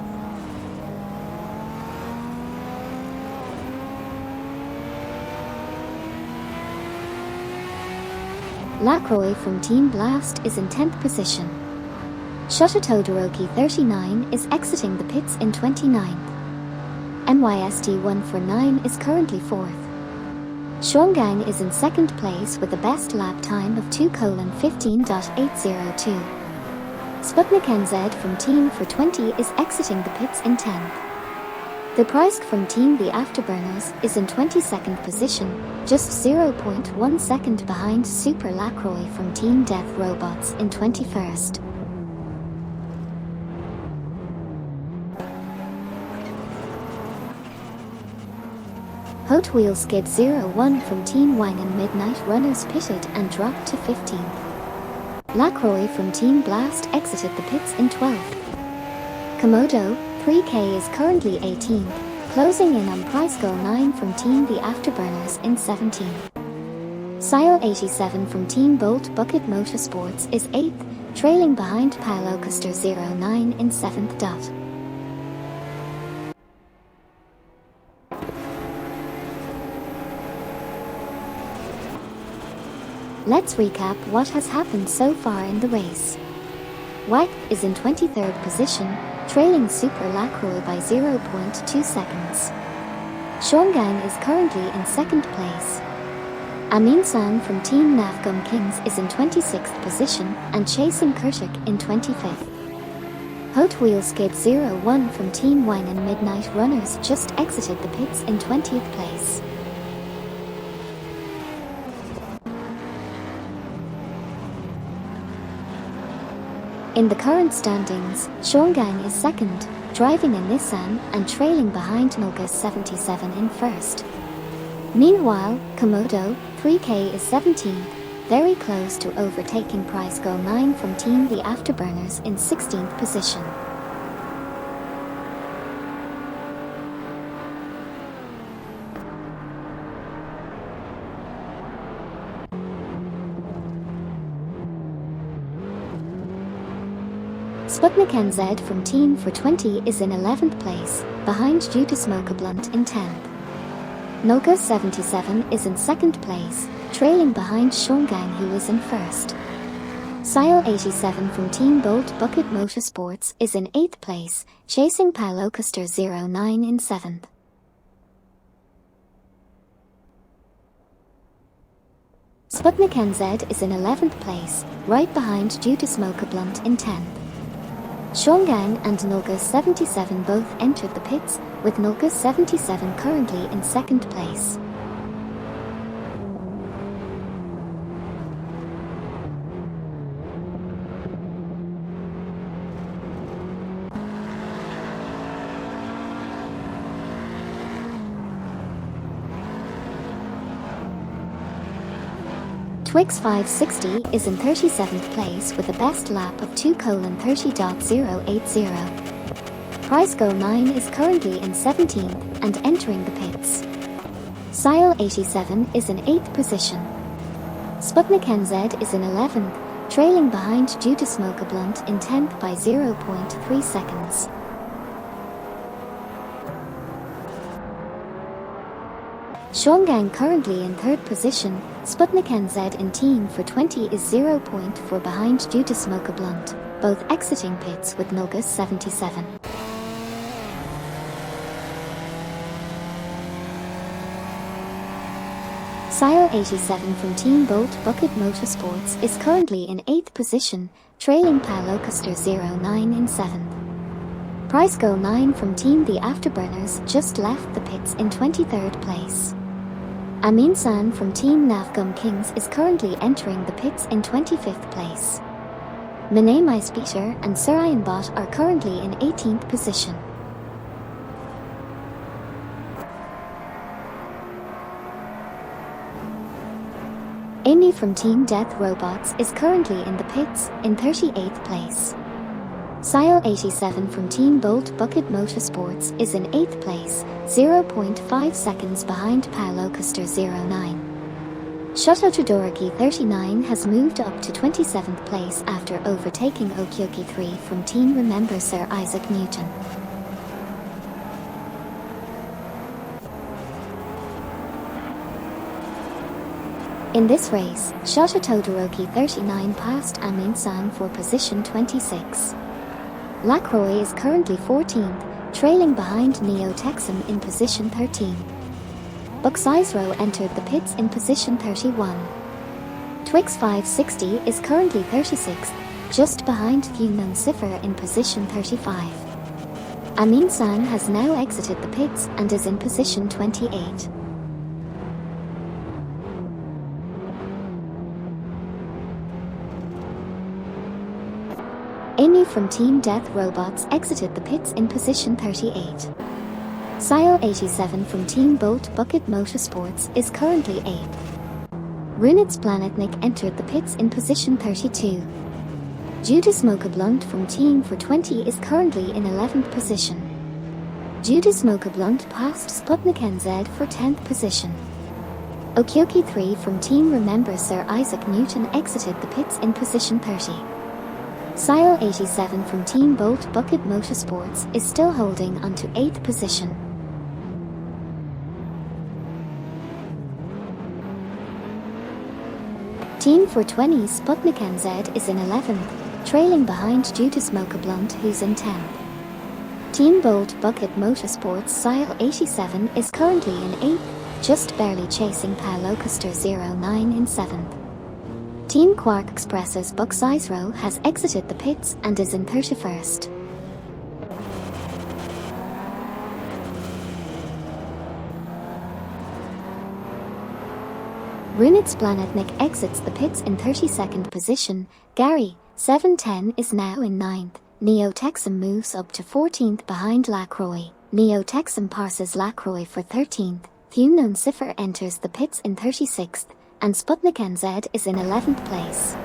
Lacroix from Team Blast is in 10th position. Shota Todoroki 39 is exiting the pits in 29th. NYST 149 is currently 4th. Shongang is in 2nd place with a best lap time of 2:15.802. Sputnik NZ from Team for 20 is exiting the pits in 10th. The Price from Team The Afterburners is in 22nd position, just 0.1 second behind Super Lacroix from Team Death Robots in 21st. Hot Wheel skid 0-1 from Team Wang and Midnight Runners pitted and dropped to 15th. Lacroix from Team Blast exited the pits in 12th. Komodo 3K is currently 18th, closing in on prize goal 9 from Team The Afterburners in 17th. Sile 87 from Team Bolt Bucket Motorsports is 8th, trailing behind Paolo Custer 09 in 7th dot. Let's recap what has happened so far in the race. Wack is in 23rd position, trailing Super Lacroix by 0.2 seconds. Shongang is currently in 2nd place. Amin San from Team Navgum Kings is in 26th position and chasing Kurtik in 25th. Hot Wheel skid 0-1 from Team Wang and Midnight Runners just exited the pits in 20th place. In the current standings, Shongang is 2nd, driving a Nissan and trailing behind Nulgas 77 in 1st. Meanwhile, Komodo 3K is 17th, very close to overtaking prize goal 9 from Team The Afterburners in 16th position. Sputnik NZ from Team for 20 is in 11th place, behind Juta Smoker Blunt in 10th. Nulga 77 is in 2nd place, trailing behind Shongang who is in 1st. Sile 87 from Team Bolt Bucket Motorsports is in 8th place, chasing Paolo Custer 09 in 7th. Sputnik NZ is in 11th place, right behind Juta Smoker Blunt in 10th. Shongang and Nulga 77 both entered the pits, with Nulga 77 currently in 2nd place. Twix 560 is in 37th place with a best lap of 2:30.080. Prize goal 9 is currently in 17th and entering the pits. Sile 87 is in 8th position. Sputnik NZ is in 11th, trailing behind Juta Smoker Blunt in 10th by 0.3 seconds. Shongang currently in 3rd position, Sputnik NZ in Team for 20 is 0.4 behind Juta Smoker Blunt, both exiting pits with Nulgas 77. Sile 87 from Team Bolt Bucket Motorsports is currently in 8th position, trailing Paolo Custer 09 in 7th. Prize goal 9 from Team The Afterburners just left the pits in 23rd place. Amin San from Team Navgum Kings is currently entering the pits in 25th place. Mine Peter and Sarayan Bot are currently in 18th position. Amy from Team Death Robots is currently in the pits in 38th place. Sile 87 from Team Bolt Bucket Motorsports is in 8th place, 0.5 seconds behind Paolo Custer 09. Shoto Todoroki 39 has moved up to 27th place after overtaking Okyoki 3 from Team Remember Sir Isaac Newton. In this race, Shoto Todoroki 39 passed Amin San for position 26. Lacroix is currently 14th, trailing behind Neo Texan in position 13. Buxizro entered the pits in position 31. Twix 560 is currently 36th, just behind Funan Cipher in position 35. Amin San has now exited the pits and is in position 28. Amy from Team Death Robots exited the pits in position 38. Sile 87 from Team Bolt Bucket Motorsports is currently 8th. Runitz Planetnik entered the pits in position 32. Judas Moka from Team for 20 is currently in 11th position. Judas Moka passed Sputnik NZ for 10th position. Okioki 3 from Team Remember Sir Isaac Newton exited the pits in position 30. Sile 87 from Team Bolt Bucket Motorsports is still holding on to 8th position. Team 420 Sputnik NZ is in 11th, trailing behind Judas Moka who's in 10th. Team Bolt Bucket Motorsports Sile 87 is currently in 8th, just barely chasing Paolo Custer 09 in 7th. Team Quark Express's Buck Sizero has exited the pits and is in 31st. Runitz Planetnik exits the pits in 32nd position. Gary, 710 is now in 9th. Neo Texan moves up to 14th behind Lacroix. Neo Texan passes Lacroix for 13th. Thumnon Cipher enters the pits in 36th, and Sputnik NZ is in 11th place.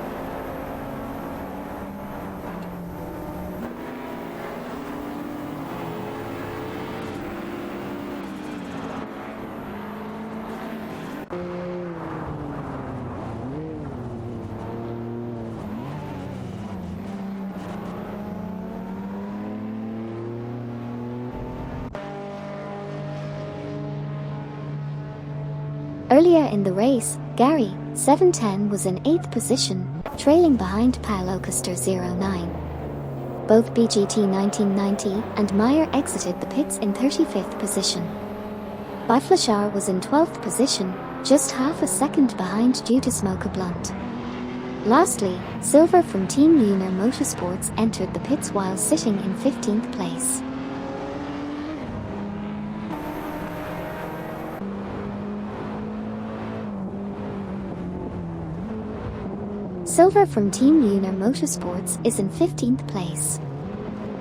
Earlier in the race, Gary, 710 was in 8th position, trailing behind Paolo Custer 09. Both BGT 1990 and Meyer exited the pits in 35th position. Biflashar was in 12th position, just half a second behind Judas Moka. Lastly, Silver from Team Lunar Motorsports entered the pits while sitting in 15th place. Silver from Team Lunar Motorsports is in 15th place.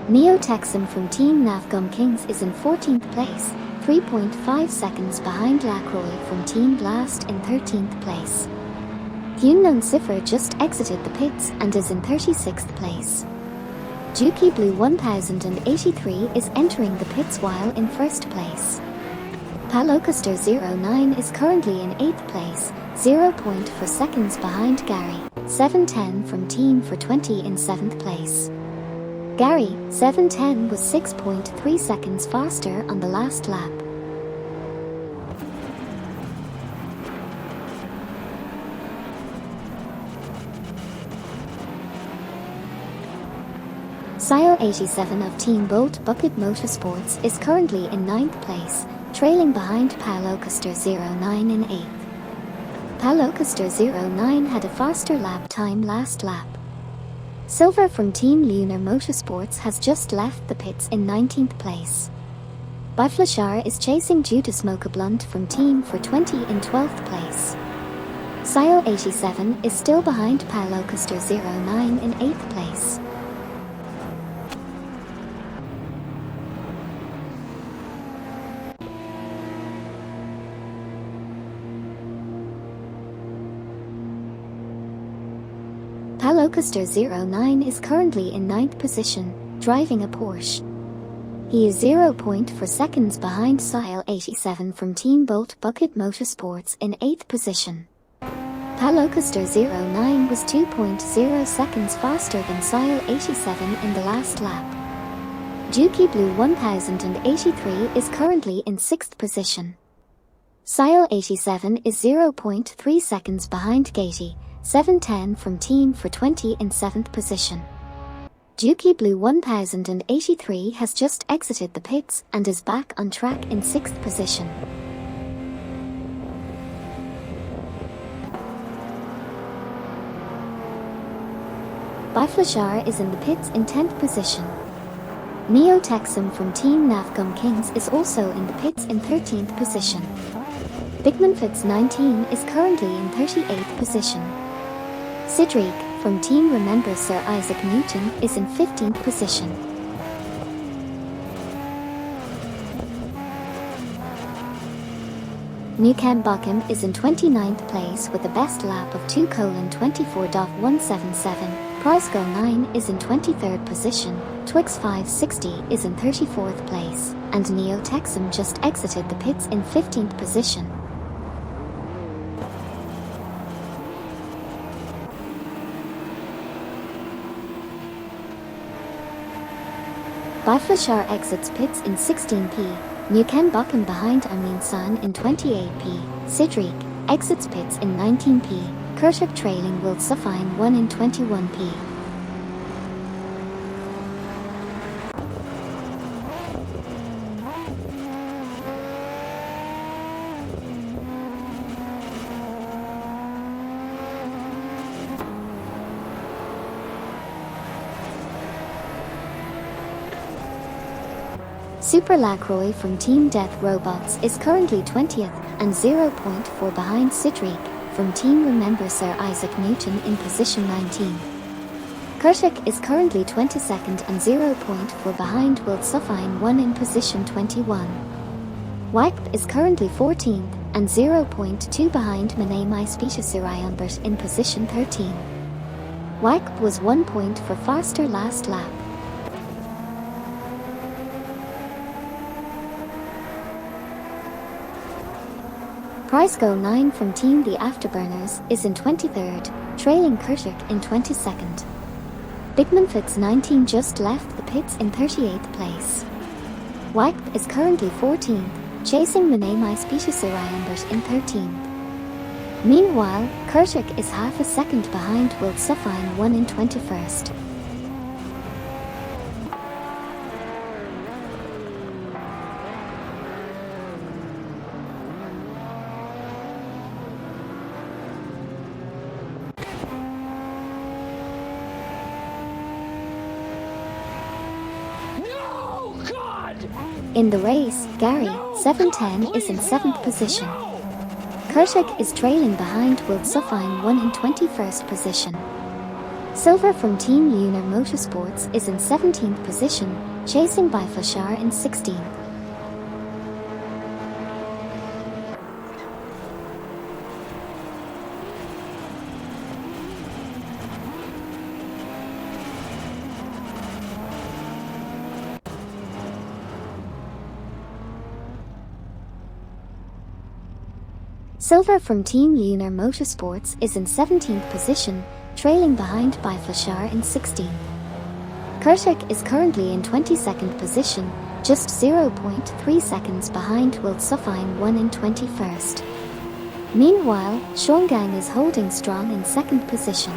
Neo Texan from Team Navgum Kings is in 14th place, 3.5 seconds behind Lacroix from Team Blast in 13th place. Thumnon Cipher just exited the pits and is in 36th place. Juki Blue 1083 is entering the pits while in 1st place. Palocaster 09 is currently in 8th place, 0.4 seconds behind Gary, 710 from Team for 20 in 7th place. Gary, 710 was 6.3 seconds faster on the last lap. Sile 87 of Team Bolt Bucket Motorsports is currently in 9th place, trailing behind Palocaster 09 in 8th. Palocaster 09 had a faster lap time last lap. Silver from Team Lunar Motorsports has just left the pits in 19th place. Biflashar is chasing Judas Moka from Team for 20 in 12th place. Sile 87 is still behind Palocaster 09 in 8th place. Palocaster 09 is currently in 9th position, driving a Porsche. He is 0.4 seconds behind Sile 87 from Team Bolt Bucket Motorsports in 8th position. Palocaster 09 was 2.0 seconds faster than Sile 87 in the last lap. Juki Blue 1083 is currently in 6th position. Sile 87 is 0.3 seconds behind Gatey, 710 from Team for 20 in 7th position. Juki Blue 1083 has just exited the pits and is back on track in 6th position. Biflashar is in the pits in 10th position. Neo Texan from Team Navgum Kings is also in the pits in 13th position. Bigman Fitz 19 is currently in 38th position. Sidriq, from Team Remember Sir Isaac Newton, is in 15th position. Bochum is in 29th place with a best lap of 2:24.177. Breisgau 9 is in 23rd position. Twix 560 is in 34th place, and Neo Texum just exited the pits in 15th position. Biflashar exits pits in 16p. Bochum behind Amin San in 28p. Sidric exits pits in 19p. Kirchhoff trailing Wild Suffine 1 in 21p. Super Lacroix from Team Death Robots is currently 20th and 0.4 behind Sidric from Team Remember Sir Isaac Newton in position 19. Kirchhoff is currently 22nd and 0.4 behind Wild Suffine 1 in position 21. Wipe is currently 14th and 0.2 behind Mane My Speechesuriambert in position 13. Wipe was 1 point for faster last lap. Breisgau 9 from Team The Afterburners is in 23rd, trailing Kirchhoff in 22nd. Bigmanfitz 19 just left the pits in 38th place. Wipe is currently 14th, chasing Mane My Speechesuriambert in 13th. Meanwhile, Kirchhoff is half a second behind Wild Suffine 1 in 21st. In the race, Gary, 710 is in 7th position. Kirchhoff is trailing behind Wild Suffine 1 in 21st position. Silver from Team Lunar Motorsports is in 17th position, chasing by Flashar in 16th. Silver from Team Lunar Motorsports is in 17th position, trailing behind by Flashar in 16th. Kirchhoff is currently in 22nd position, just 0.3 seconds behind Wild Suffine 1 in 21st. Meanwhile, Shongang is holding strong in 2nd position.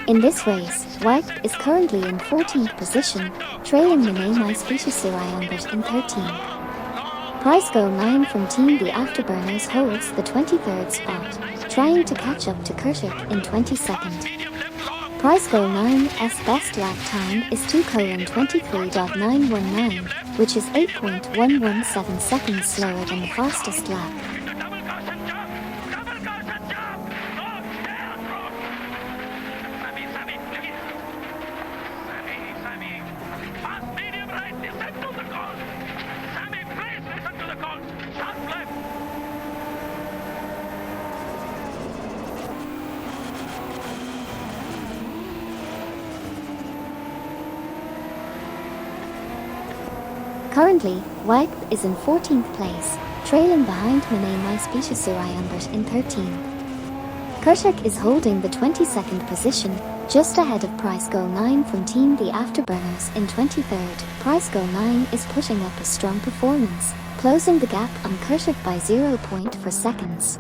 In this race, Wipe is currently in 14th position, trailing Mane My Speechesuriambert in 13th. Breisgau 9 from Team The Afterburners holds the 23rd spot, trying to catch up to Kirchhoff in 22nd. Breisgau 9's best lap time is 2:23.919, which is 8.117 seconds slower than the fastest lap. Currently, Wipe is in 14th place, trailing behind Mane My Speechesuriambert in 13th. Kirchhoff is holding the 22nd position, just ahead of Breisgau 9 from Team The Afterburners in 23rd. Breisgau 9 is putting up a strong performance, closing the gap on Kirchhoff by 0.4 seconds.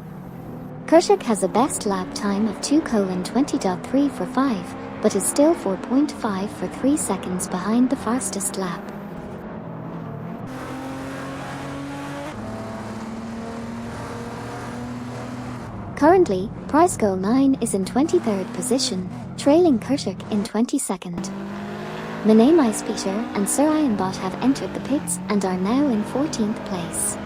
Kirchhoff has a best lap time of 2:20.345, but is still 4.543 seconds behind the fastest lap. Currently, Breisgau 9 is in 23rd position, trailing Kirchhoff in 22nd. Peter and Sir Ironbot have entered the pits and are now in 14th place.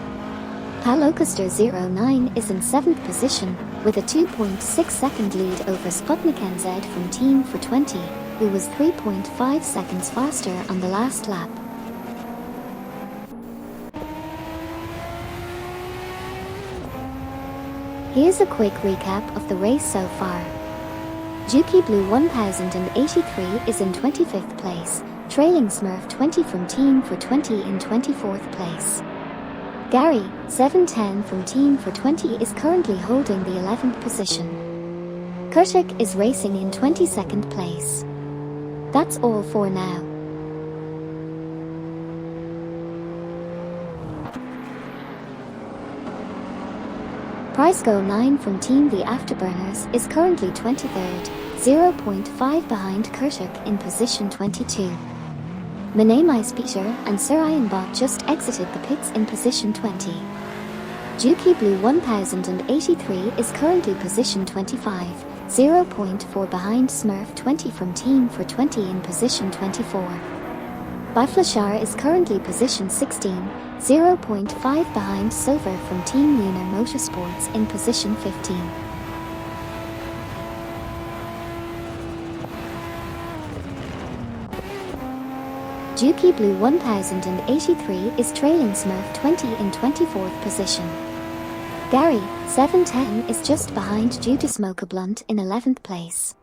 Palocaster09 is in 7th position, with a 2.6 second lead over Sputnik NZ from Team for 20, who was 3.5 seconds faster on the last lap. Here's a quick recap of the race so far. Juki Blue 1083 is in 25th place, trailing Smurf 20 from Team for 20 in 24th place. Gary 710 from Team for 20 is currently holding the 11th position. Kurtik is racing in 22nd place. That's all for now. Priceco9 from Team The Afterburners is currently 23rd, 0.5 behind Kurtik in position 22. Peter and Sir Ironbot just exited the pits in position 20. Juki Blue 1083 is currently position 25, 0.4 behind Smurf 20 from Team for 20 in position 24. Biflashar is currently position 16, 0.5 behind Silver from Team Lunar Motorsports in position 15. Juki Blue 1083 is trailing Smurf 20 in 24th position. Gary 710 is just behind Judas Smoker Blunt in 11th place.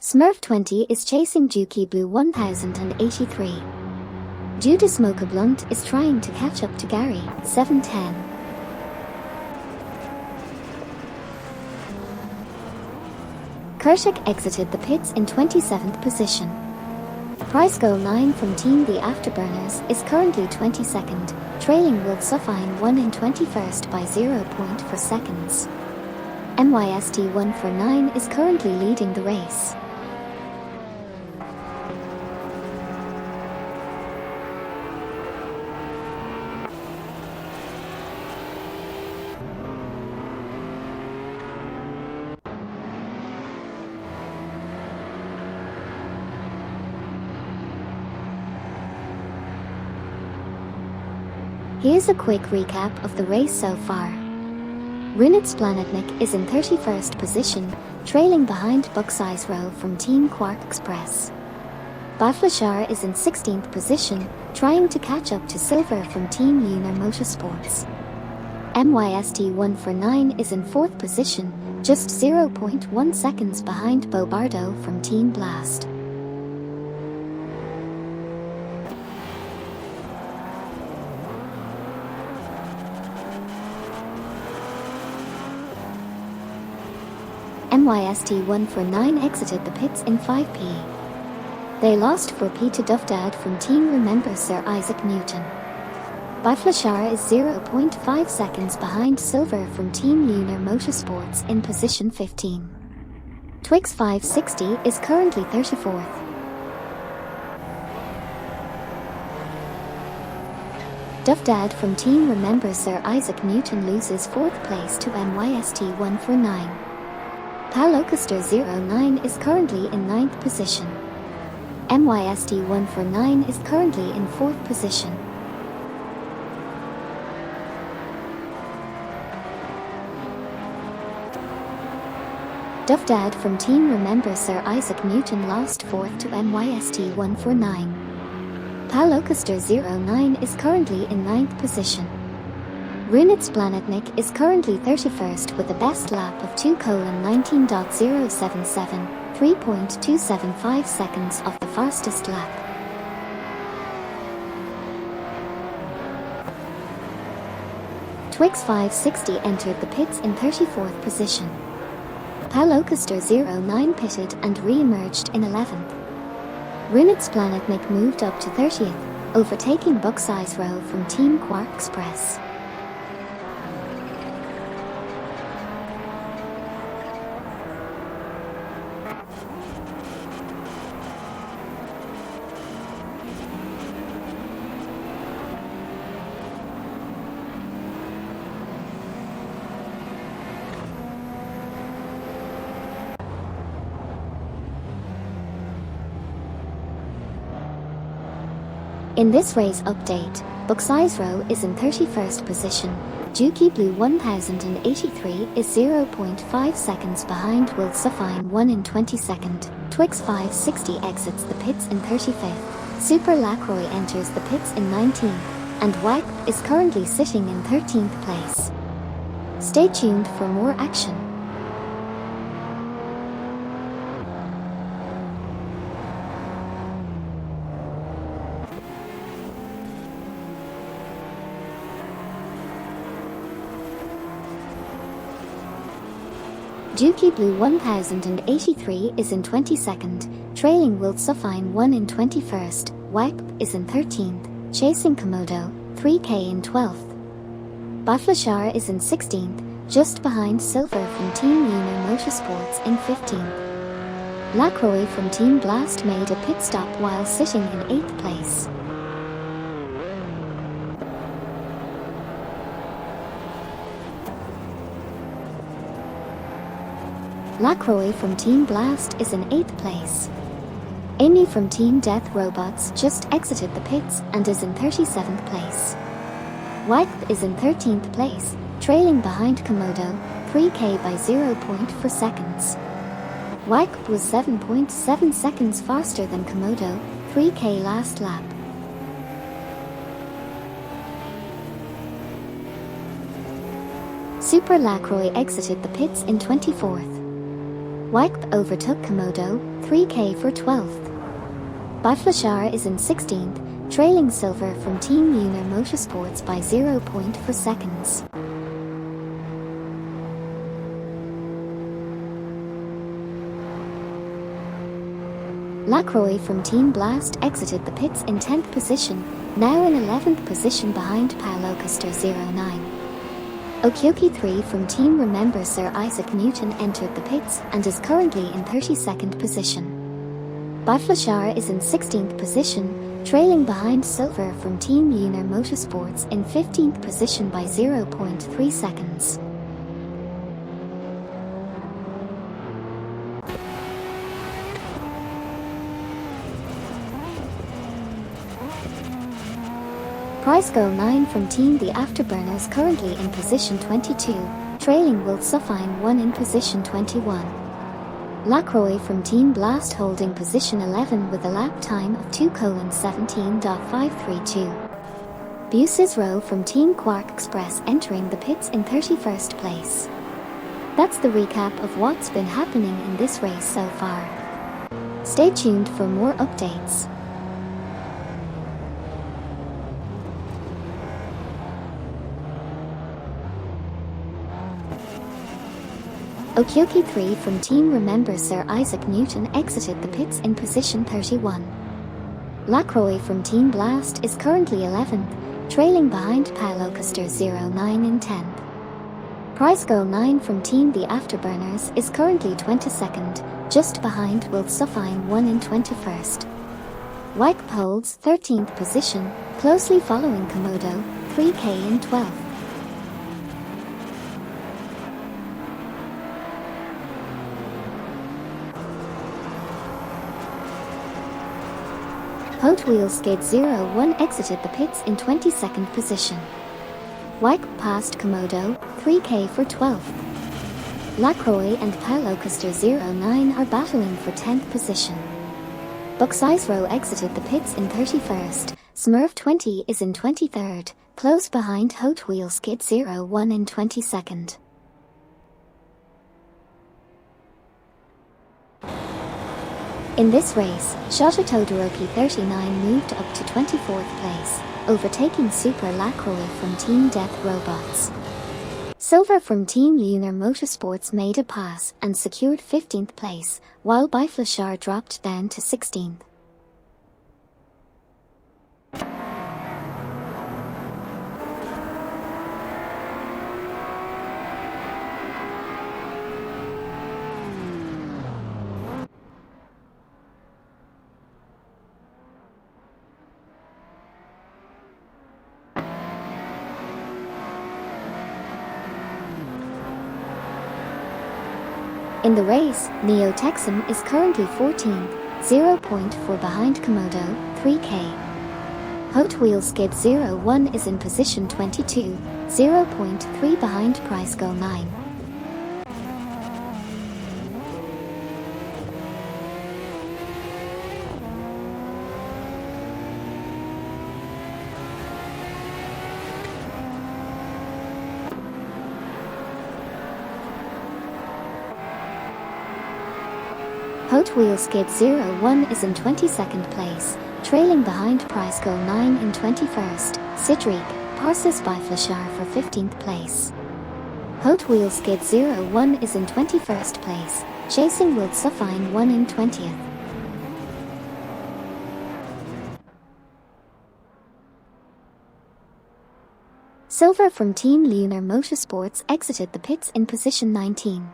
Smurf 20 is chasing Juki Blue 1083. Judas Smoker Blunt is trying to catch up to Gary 710. Kurtik exited the pits in 27th position. Priceco9 from Team The Afterburners is currently 22nd, trailing Will Suffine 1 in 21st by 0.4 seconds. MYST149 is currently leading the race. Here's a quick recap of the race so far. Runit's Planetnik is in 31st position, trailing behind Bucksize Row from Team Quark Express. Biflashar is in 16th position, trying to catch up to Silver from Team Lunar Motorsports. MYST149 is in 4th position, just 0.1 seconds behind Bobardo from Team Blast. MYST149 exited the pits in 5P. They lost 4P to Duffdad from Team Remember Sir Isaac Newton. Biflashar is 0.5 seconds behind Silver from Team Lunar Motorsports in position 15. Twix 560 is currently 34th. Duffdad from Team Remember Sir Isaac Newton loses 4th place to MYST149. Palocaster09 is currently in 9th position. MYST149 is currently in 4th position. Duffdad from Team Remember Sir Isaac Newton lost 4th to MYST149. Palocaster09 is currently in 9th position. Runit's Planetnik is currently 31st with a best lap of 2:19.077, 3.275 seconds off the fastest lap. Twix 560 entered the pits in 34th position. Palocaster09 pitted and re-emerged in 11th. Runit's Planetnik moved up to 30th, overtaking Bucksize Row from Team Quark Express. In this race update, Buxaisro is in 31st position. Juki Blue 1083 is 0.5 seconds behind Will Sufine 1 in 22nd. Twix 560 exits the pits in 35th. Super Lacroix enters the pits in 19th. And Wipe is currently sitting in 13th place. Stay tuned for more action. Juki Blue 1083 is in 22nd, trailing Will Sufine 1 in 21st, Wipe is in 13th, chasing Komodo, 3K in 12th. Baflashar is in 16th, just behind Silver from Team Lunar Motorsports in 15th. Lacroix from Team Blast made a pit stop while sitting in 8th place. Lacroix from Team Blast is in 8th place. Amy from Team Death Robots just exited the pits and is in 37th place. Wipe is in 13th place, trailing behind Komodo, 3K by 0.4 seconds. Wipe was 7.7 seconds faster than Komodo, 3K last lap. Super Lacroix exited the pits in 24th. Wipe overtook Komodo, 3K for 12th. Baflashar is in 16th, trailing Silver from Team Lunar Motorsports by 0.4 seconds. Lacroix from Team Blast exited the pits in 10th position, now in 11th position behind Paolo Custer 09. Okyoki 3 from Team Remember Sir Isaac Newton entered the pits and is currently in 32nd position. Baflashar is in 16th position, trailing behind Silver from Team Lunar Motorsports in 15th position by 0.3 seconds. Pricego 9 from Team The Afterburners currently in position 22, trailing Will Sufine 1 in position 21. Lacroix from Team Blast holding position 11 with a lap time of 2:17.532. Bucisro from Team Quark Express entering the pits in 31st place. That's the recap of what's been happening in this race so far. Stay tuned for more updates. Okyoki 3 from Team Remember Sir Isaac Newton exited the pits in position 31. Lacroix from Team Blast is currently 11th, trailing behind Paolo Custer 09 in 10th. Pricego 9 from Team The Afterburners is currently 22nd, just behind Will Sufine 1 in 21st. Wipe holds 13th position, closely following Komodo, 3K in 12th. Hot Wheels Skid 01 exited the pits in 22nd position. Wipe passed Komodo, 3K for 12th. Lacroix and Paolo Custer 09 are battling for 10th position. Buxaisro exited the pits in 31st, Smurf 20 is in 23rd, close behind Hot Wheels Skid 01 in 22nd. In this race, Shota Todoroki 39 moved up to 24th place, overtaking Super Lacroix from Team Death Robots. Silver from Team Lunar Motorsports made a pass and secured 15th place, while Biflashar dropped down to 16th. In the race, Neo Texan is currently 14th, 0.4 behind Komodo, 3K. Hot Wheels Skid 01 is in position 22, 0.3 behind Prize Goal 9. Hot Wheels Skid 01 is in 22nd place, trailing behind Prize Goal 9 in 21st, Cedric, passes by Flashar for 15th place. Hot Wheels Skid 01 is in 21st place, chasing Wild Suffine 1 in 20th. Silver from Team Lunar Motorsports exited the pits in position 19.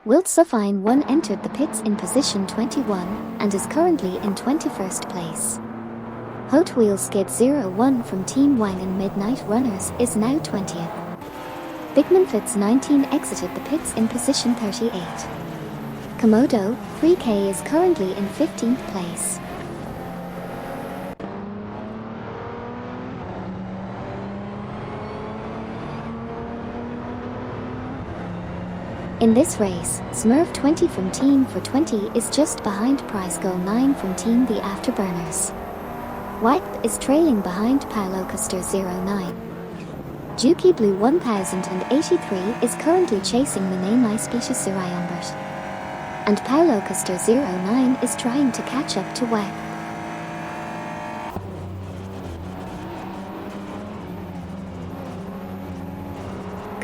Wild Suffine 1 entered the pits in position 21 and is currently in 21st place. Hot Wheels Skid 01 from Team Wang and Midnight Runners is now 20th. Bigman Fitz 19 exited the pits in position 38. Komodo 3K is currently in 15th place. In this race, Smurf 20 from Team for 20 is just behind Prize Goal 9 from Team The Afterburners. White is trailing behind Paolo Custer 09. Juki Blue 1083 is currently chasing Mene Maispita Surayambert. And Paolo Custer 09 is trying to catch up to White.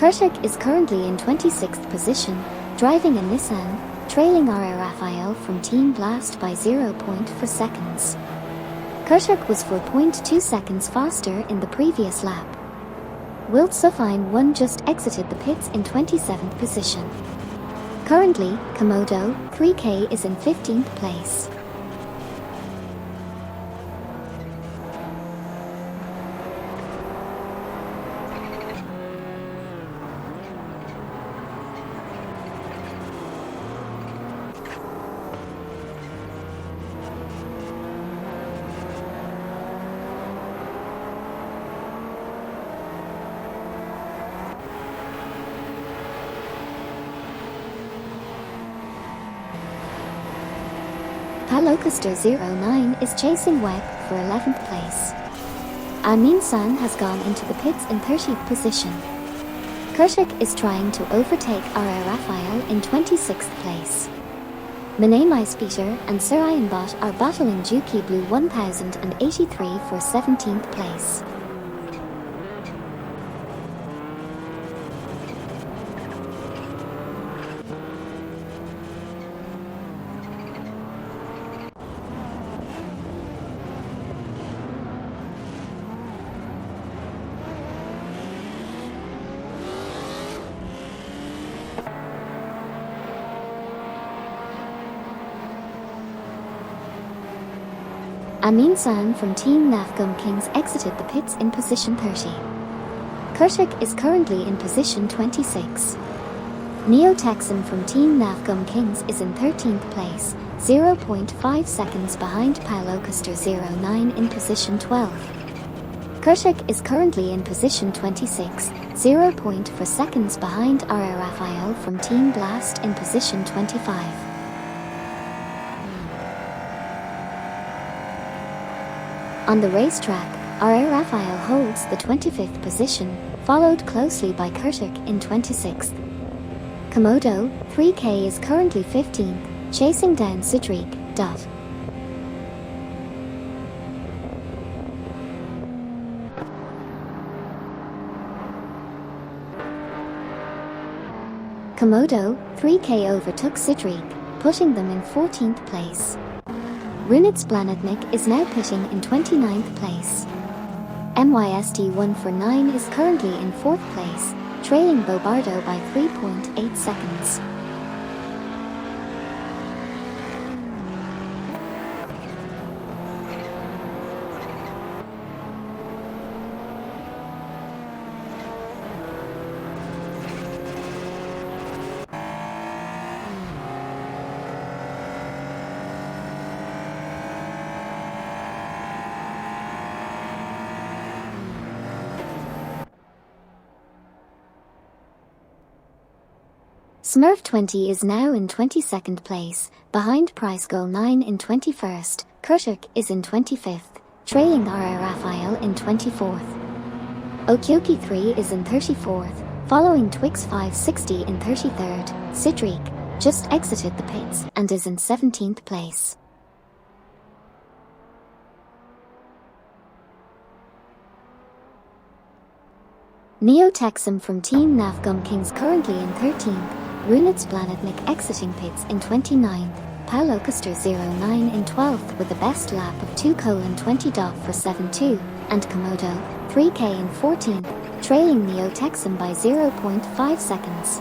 Kurtik is currently in 26th position, driving a Nissan, trailing R.A. Raphael from Team Blast by 0.4 seconds. Kurtik was 4.2 seconds faster in the previous lap. Wild Suffine 1 just exited the pits in 27th position. Currently, Komodo 3K is in 15th place. Paolo Custer 09 is chasing Webb for 11th place. Amin San has gone into the pits in 30th position. Kurtik is trying to overtake R.A. Raphael in 26th place. Mene Maispita and Surayan Bot are battling Juki Blue 1083 for 17th place. Amin San from Team Nafgum Kings exited the pits in position 30. Kurtik is currently in position 26. Neo Texan from Team Nafgum Kings is in 13th place, 0.5 seconds behind Paolo Custer 09 in position 12. Kurtik is currently in position 26, 0.4 seconds behind R.A. Raphael from Team Blast in position 25. On the racetrack, R.A. Raphael holds the 25th position, followed closely by Kurtik in 26th. Komodo 3K is currently 15th, chasing down Cedric. Komodo 3K overtook Cedric, putting them in 14th place. Runitz Planetnik is now pitting in 29th place. MYST 149 is currently in 4th place, trailing Bobardo by 3.8 seconds. Smurf20 is now in 22nd place, behind Price Goal 9 in 21st, Kurtuk is in 25th, trailing RR Raphael in 24th. Okyoki 3 is in 34th, following Twix 560 in 33rd, Sidriq just exited the pits and is in 17th place. Neo Texum from Team Navgum Kings currently in 13th, Runitz Planetnik exiting pits in 29th, Paulo Custer 09 in 12th with the best lap of 2:20.472, and Komodo 3K in 14th, trailing Neo Texum by 0.5 seconds.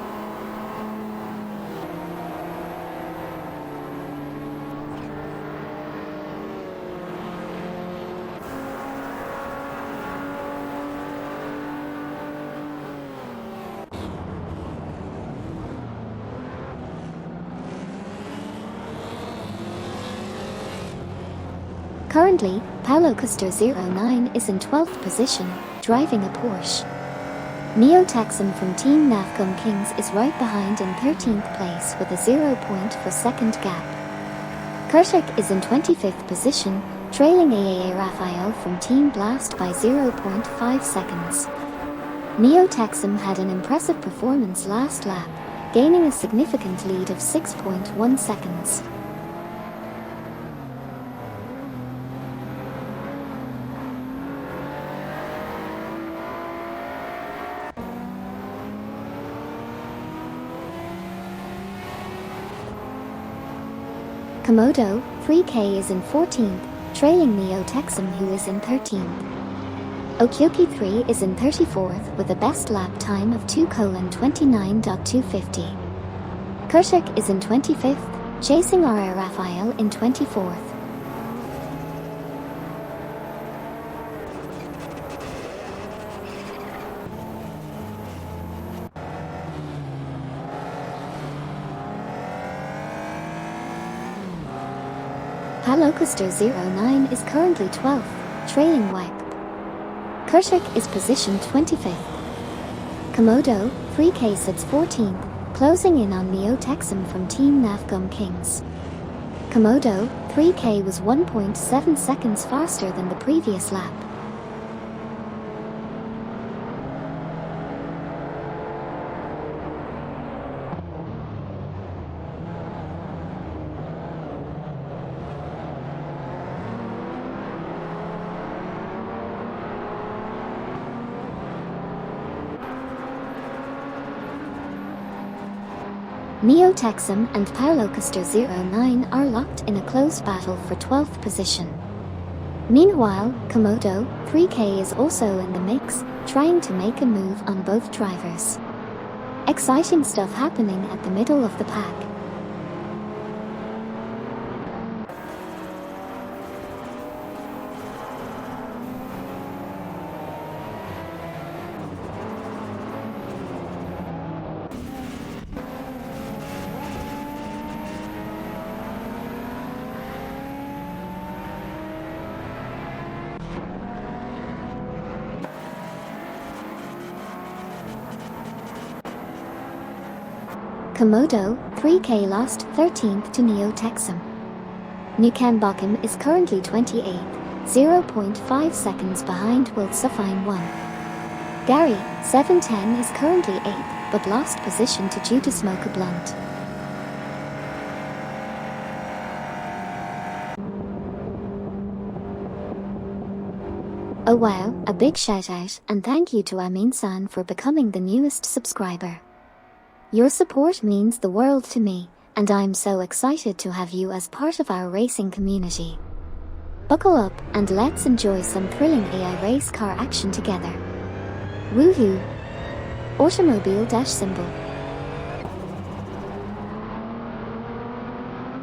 Currently, Paulo Custer 09 is in 12th position, driving a Porsche. Neo Texum from Team Navgum Kings is right behind in 13th place with a 0.4 second gap. Kurtuk is in 25th position, trailing AAA Raphael from Team Blast by 0.5 seconds. Neo Texum had an impressive performance last lap, gaining a significant lead of 6.1 seconds. Komodo 3K is in 14th, trailing Neo Texum who is in 13th. Okyoki 3 is in 34th with a best lap time of 2:29.250. Kurtuk is in 25th, chasing RR Raphael in 24th. Paulo Custer 09 is currently 12th, trailing Wipe. Kurtuk is positioned 25th. Komodo 3K sits 14th, closing in on Neo Texum from Team Navgum Kings. Komodo 3K was 1.7 seconds faster than the previous lap. Neo Texum and Paulo Custer 09 are locked in a close battle for 12th position. Meanwhile, Komodo 3K is also in the mix, trying to make a move on both drivers. Exciting stuff happening at the middle of the pack. Komodo 3K lost 13th to Neo Texum. Nukan Bochum is currently 28th, 0.5 seconds behind Wild Sufine 1. Gary 710 is currently 8th, but lost position to Judah Smoker Blunt. Oh wow, a big shout out and thank you to Amin-san for becoming the newest subscriber. Your support means the world to me, and I'm so excited to have you as part of our racing community. Buckle up and let's enjoy some thrilling AI race car action together. Woohoo! Automobile dash symbol.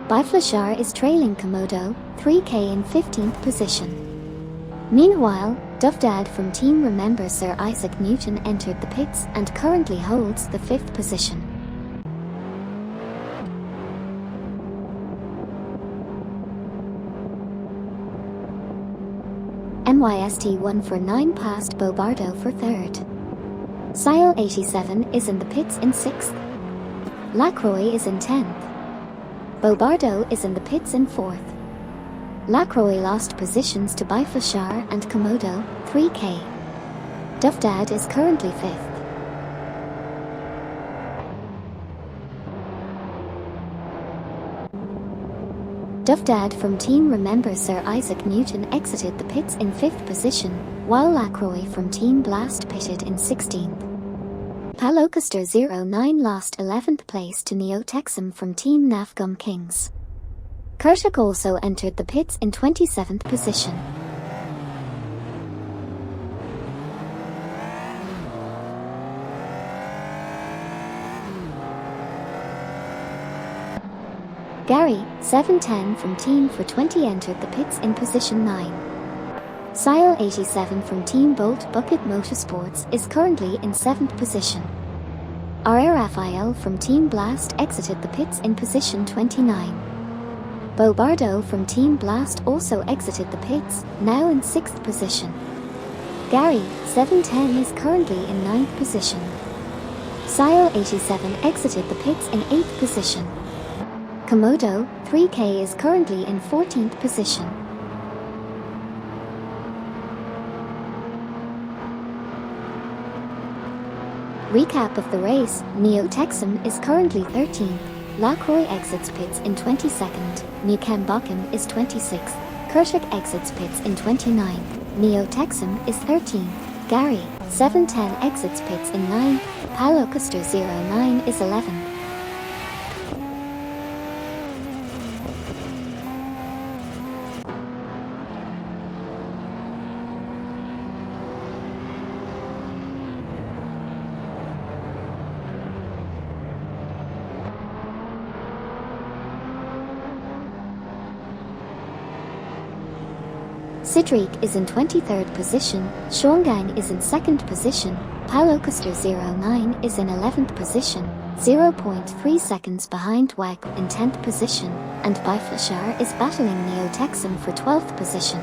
Biflashar is trailing Komodo 3K in 15th position. Meanwhile, Dovdad from Team Remember Sir Isaac Newton entered the pits and currently holds the 5th position. MYST1 for 9 passed Bobardo for 3rd. Sile 87 is in the pits in 6th. Lacroix is in 10th. Bobardo is in the pits in 4th. Lacroix lost positions to Biflashar and Komodo, 3k. Dufdad is currently 5th. Dufdad from Team Remember Sir Isaac Newton exited the pits in 5th position, while Lacroix from Team Blast pitted in 16th. Palocaster 09 lost 11th place to Neo-Texum from Team Nafgum Kings. Kurtuk also entered the pits in 27th position. Gary, 710 from Team for 20 entered the pits in position 9. Sile 87 from Team Bolt Bucket Motorsports is currently in 7th position. RRFIL from Team Blast exited the pits in position 29. Bobardo from Team Blast also exited the pits, now in 6th position. Gary, 710 is currently in 9th position. Sile 87 exited the pits in 8th position. Komodo, 3k is currently in 14th position. Recap of the race, Neo-Texum is currently 13th, Lacroix exits pits in 22nd, Newcambocken is 26th, Kurtuk exits pits in 29th, Neo-Texum is 13th, Gary, 710 exits pits in 9th, Palocaster 09 is 11th. Sidrik is in 23rd position, Shongang is in 2nd position, Palocaster 09 is in 11th position, 0.3 seconds behind WAG in 10th position, and Biflashar is battling Neo-Texum for 12th position.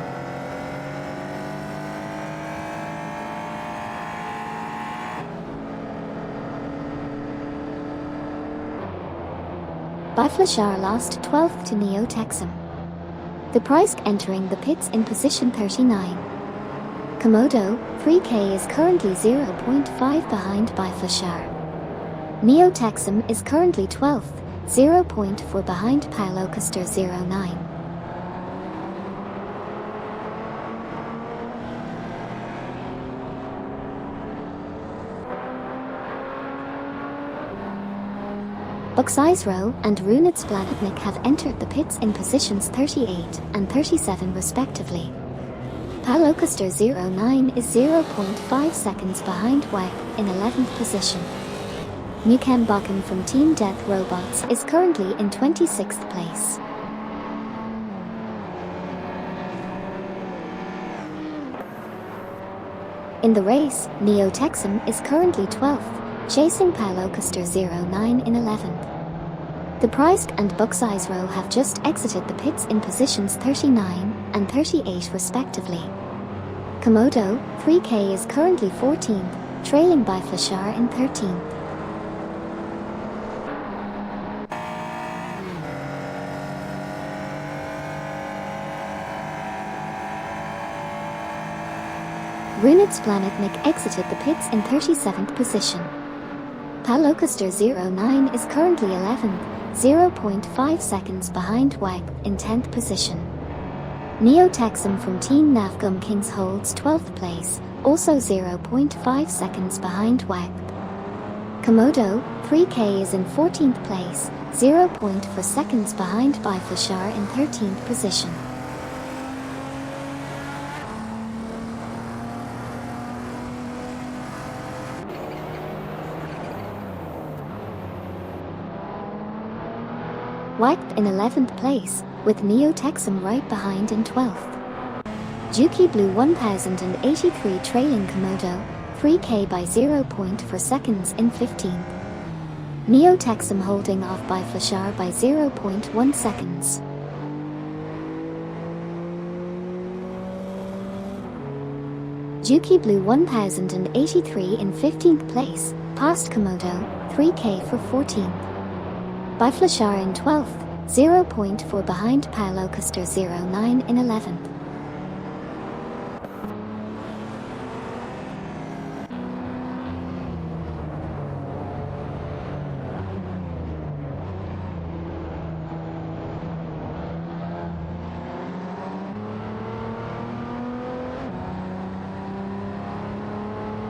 Biflashar lost 12th to Neo-Texum. The Price entering the pits in position 39. Komodo, 3k is currently 0.5 behind Biflashar. Neo-Texum is currently 12th, 0.4 behind Palocaster 09. Buxizro and Runitsplanetnik have entered the pits in positions 38 and 37 respectively. Palocaster 09 is 0.5 seconds behind WAG in 11th position. Newcambocken from Team Death Robots is currently in 26th place. In the race, Neo-Texum is currently 12th, chasing Palocaster 09 in 11th. The Price and Buxizro have just exited the pits in positions 39 and 38 respectively. Komodo, 3k is currently 14th, trailing Biflashar in 13th. Runitsplanetnik exited the pits in 37th position. Palocaster 09 is currently 11th, 0.5 seconds behind WAG in 10th position. Neo-Texum from Team Nafgum Kings holds 12th place, also 0.5 seconds behind WAG. Komodo, 3k is in 14th place, 0.4 seconds behind Biflashar in 13th position. WAG in 11th place, with Neo-Texum right behind in 12th. Juki Blue 1083 trailing Komodo, 3k by 0.4 seconds in 15th. Neo-Texum holding off Biflashar by 0.1 seconds. Juki Blue 1083 in 15th place, past Komodo, 3k for 14th. by Flashar in 12th, 0.4 behind Paulo Costa 09 in 11th.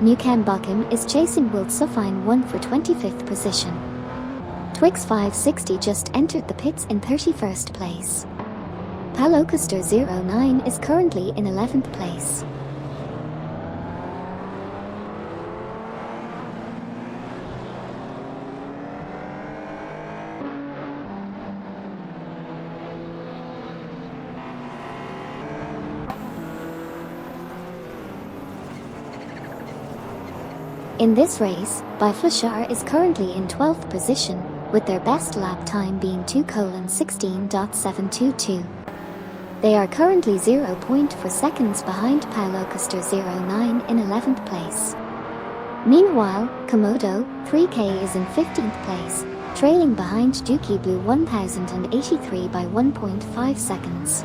Newcam Bochum is chasing Wild Suffine 1 for 25th position. Twix 560 just entered the pits in 31st place. Paulo Costa 09 is currently in 11th place. In this race, Flashar is currently in 12th position, with their best lap time being 2:16.722. They are currently 0.4 seconds behind Paulo Costa 09 in 11th place. Meanwhile, Komodo 3K is in 15th place, trailing behind Dookie Blue 1083 by 1.5 seconds.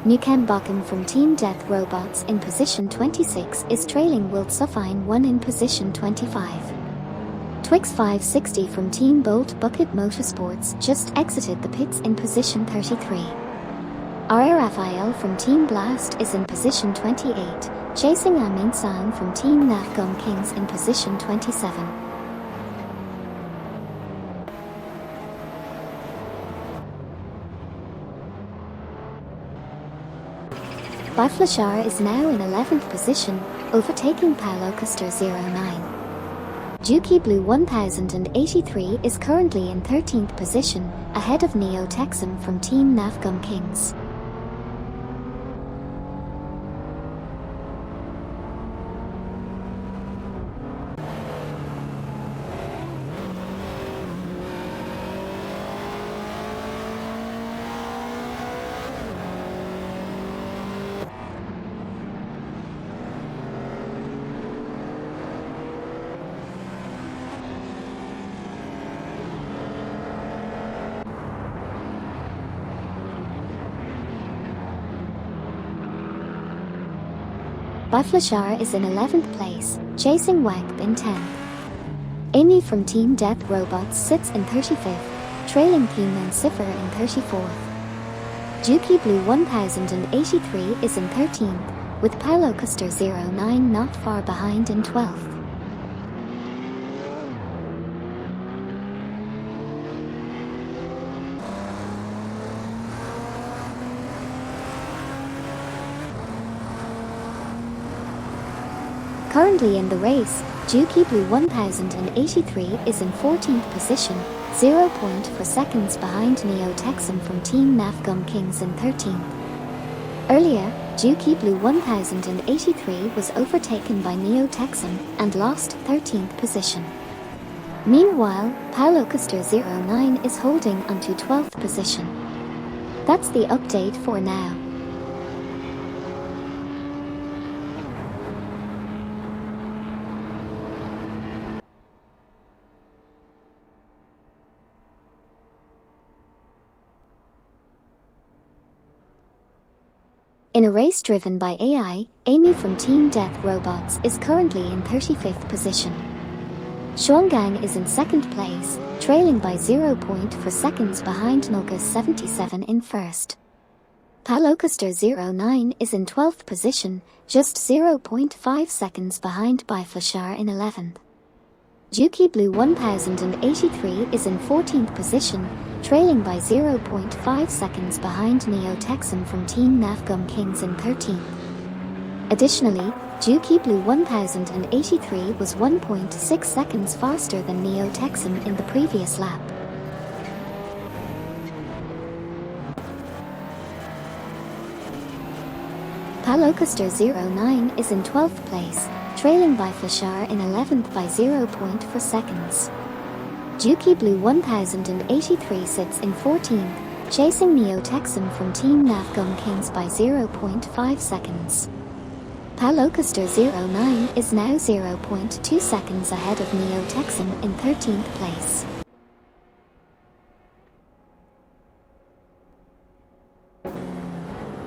Newcam Bochum from Team Death Robots in position 26 is trailing Wild Suffine 1 in position 25. Twix 560 from Team Bolt Bucket Motorsports just exited the pits in position 33. RRFIL from Team Blast is in position 28, chasing Amin San from Team Nafgum Kings in position 27. Flashar is now in 11th position, overtaking Paulo Costa 09. Dookie Blue 1083 is currently in 13th position, ahead of Neo Texum from Team Nafgum Kings. Flashar is in 11th place, chasing WAGB in 10th. Amy from Team Death Robots sits in 35th, trailing Team Mancifer in 34th. Dookie Blue 1083 is in 13th, with Paulo Costa 09 not far behind in 12th. Currently in the race, Dookie Blue 1083 is in 14th position, 0.4 seconds behind Neo Texum from Team Nafgum Kings in 13th. Earlier, Dookie Blue 1083 was overtaken by Neo Texum and lost 13th position. Meanwhile, Paulo Costa 09 is holding onto 12th position. That's the update for now. In a race driven by AI, Amy from Team Death Robots is currently in 35th position. Shuanggang is in 2nd place, trailing by 0.4 seconds behind Nolga 77 in 1st. Paulo Costa 09 is in 12th position, just 0.5 seconds behind Flashar in 11th. Dookie Blue 1083 is in 14th position, trailing by 0.5 seconds behind Neo Texum from Team Nafgum Kings in 13th. Additionally, Dookie Blue 1083 was 1.6 seconds faster than Neo Texum in the previous lap. Paulo Costa 09 is in 12th place, trailing Flashar in 11th by 0.4 seconds. Dookie Blue 1083 sits in 14th, chasing Neo Texan from Team Navgum Kings by 0.5 seconds. Palocaster09 is now 0.2 seconds ahead of Neo Texan in 13th place.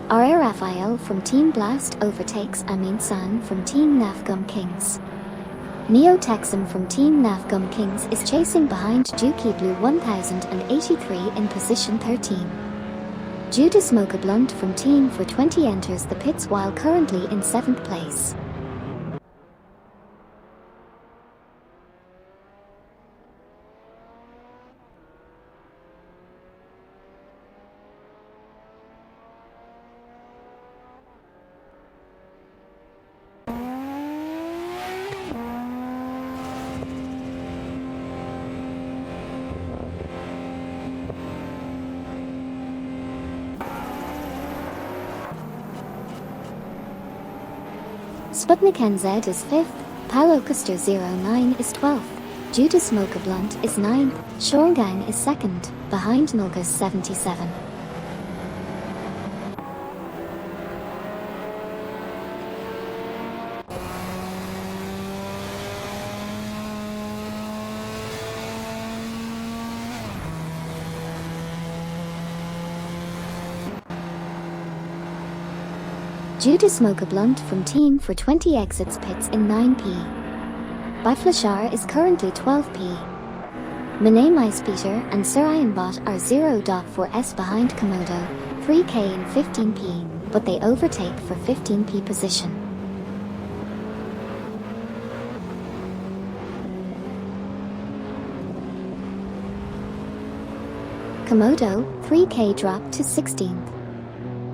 RRFIL from Team Blast overtakes Amin San from Team Navgum Kings. Neo Texan from Team Navgum Kings is chasing behind Juki Blue 1083 in position 13. Judas Smoke Blunt from Team for 20 enters the pits while currently in 7th place. Sputnik NZ is 5th, Palocaster09 is 12th, Judas Smoke Blunt is 9th, Shorngang is 2nd, behind Nulgas 77. Judas Smoke Blunt from Team for 20 exits pits in 9p. Biflashar is currently 12p. Mane Peter and Sir Ironbot are 0.4s behind Komodo, 3k in 15p, but they overtake for 15p position. Komodo, 3k dropped to 16th.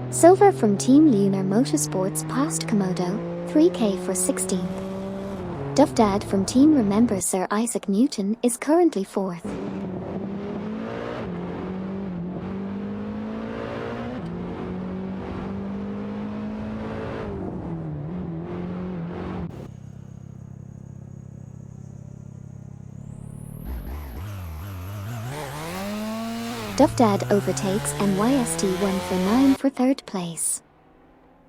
Silver from Team Lunar Motorsports passed Komodo, 3k for 16th. Duff Dad from Team Remember Sir Isaac Newton is currently 4th. Duff Dad overtakes NYST1 for 9 for 3rd place.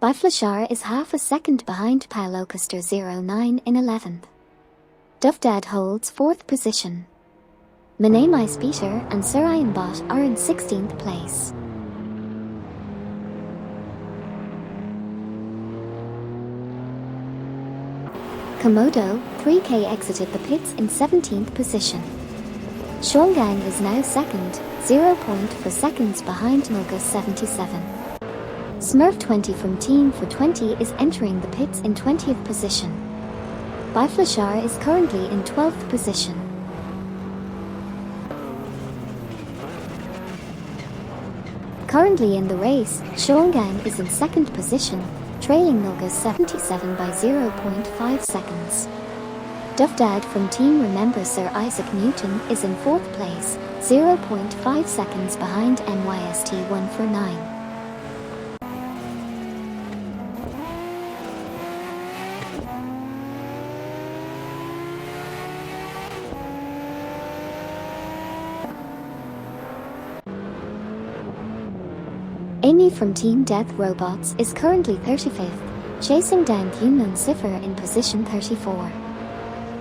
Biflashar is half a second behind Palocaster09 in 11th. Duff Dad holds 4th position. Mane Peter and Sir Ironbot are in 16th place. Komodo, 3k exited the pits in 17th position. Shorngang is now 2nd, 0.4 seconds behind Nulgas 77. Smurf 20 from Team for 20 is entering the pits in 20th position. Biflashar is currently in 12th position. Currently in the race, Shorngang is in 2nd position, trailing Nulgas 77 by 0.5 seconds. Duff Dad from Team Remember Sir Isaac Newton is in 4th place, 0.5 seconds behind NYST1 for 9. Amy from Team Death Robots is currently 35th, chasing down Human Cipher in position 34.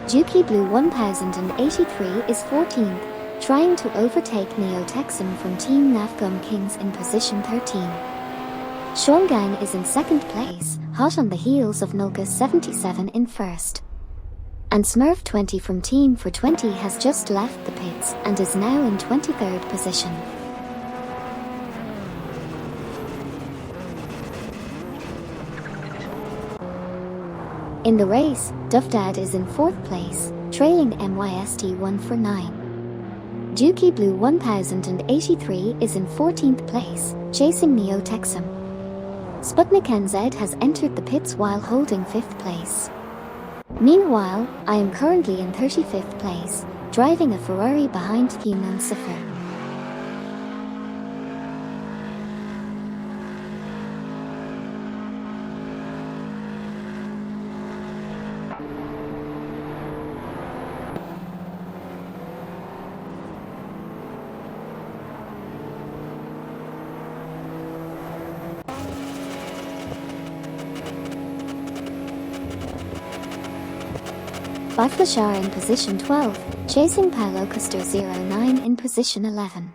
Juki Blue 1083 is 14th, trying to overtake Neo Texan from Team Navgum Kings in position 13. Shorngang is in 2nd place, hot on the heels of Nulgas 77 in 1st. And Smurf 20 from Team for 20 has just left the pits and is now in 23rd position. In the race, Duff Dad is in 4th place, trailing NYST1 for 9. Juki Blue 1083 is in 14th place, chasing Neo Texan. Sputnik NZ has entered the pits while holding 5th place. Meanwhile, I am currently in 35th place, driving a Ferrari behind Human Cipher. By Flashar in position 12, chasing Paulo Custer 09 in position 11.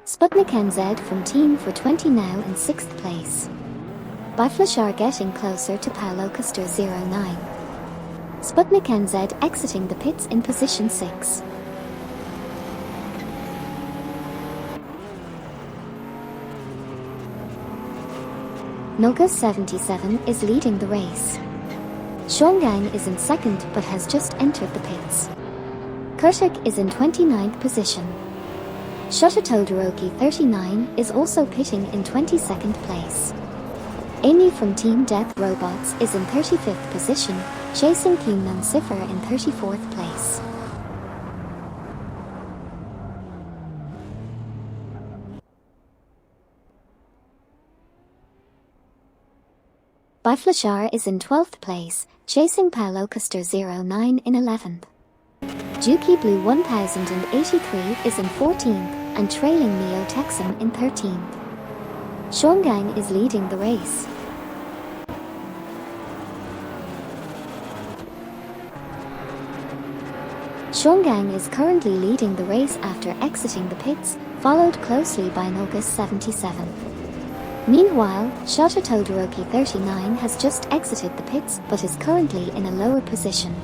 Sputnik NZ from Team for 20 now in 6th place. By Flashar getting closer to Paulo Custer 09. Sputnik NZ exiting the pits in position 6. Nulga 77 is leading the race. Shongang is in 2nd but has just entered the pits. Kurtik is in 29th position. Shota Todoroki 39 is also pitting in 22nd place. Amy from Team Death Robots is in 35th position, chasing Kyungnan Siffer in 34th place. By Flashar is in 12th place, chasing Paulo Custer 09 in 11th. Juki Blue 1083 is in 14th and trailing Neo Texan in 13th. Shongang is leading the race. Shongang is currently leading the race after exiting the pits, followed closely by Nogus 77. Meanwhile, Shota Todoroki 39 has just exited the pits but is currently in a lower position.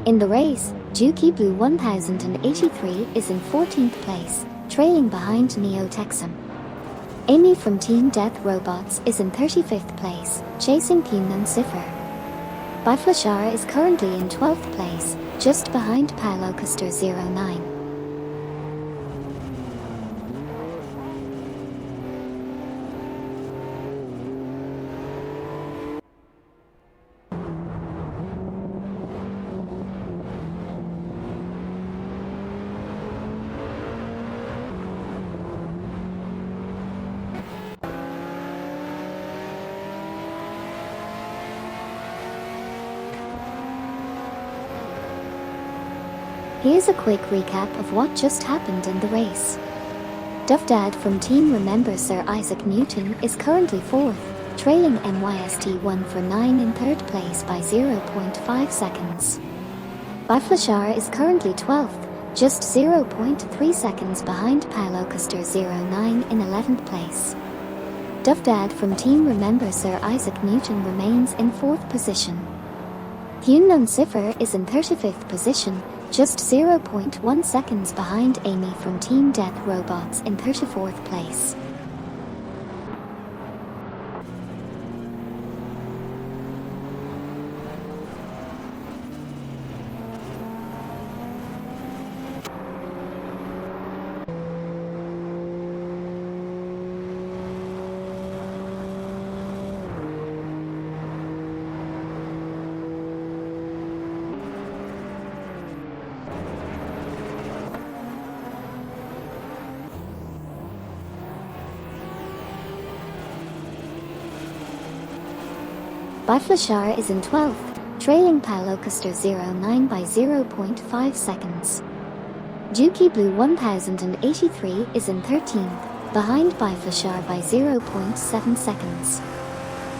In the race, Juki Blue 1083 is in 14th place, trailing behind Neo Texan. Amy from Team Death Robots is in 35th place, chasing Kyungnan Siffer. By Flashar is currently in 12th place, just behind Paulo Custer 09. Here's a quick recap of what just happened in the race. Duvdad from Team Remember Sir Isaac Newton is currently 4th, trailing MYST1 for 9 in 3rd place by 0.5 seconds. By Flashar is currently 12th, just 0.3 seconds behind Paulo Custer 09 in 11th place. Duvdad from Team Remember Sir Isaac Newton remains in 4th position. Kyungnan Siffer is in 35th position, just 0.1 seconds behind Amy from Team Death Robots in 34th place. By Flashar is in 12th, trailing Paulo Custer 09 by 0.5 seconds. Juki Blue 1083 is in 13th, behind By Flashar by 0.7 seconds.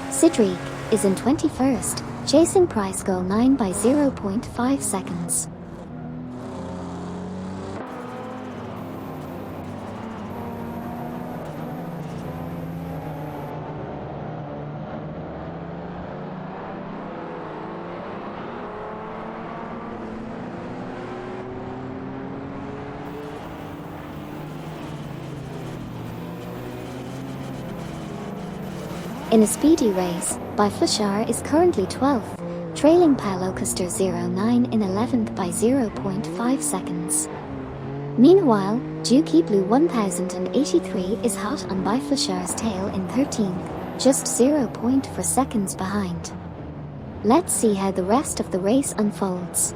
Sidriq is in 21st, chasing Price Goal 9 by 0.5 seconds. In a speedy race, By Flashar is currently 12th, trailing Paulo Custer 09 in 11th by 0.5 seconds. Meanwhile, Juki Blue 1083 is hot on By Flashar's tail in 13th, just 0.4 seconds behind. Let's see how the rest of the race unfolds.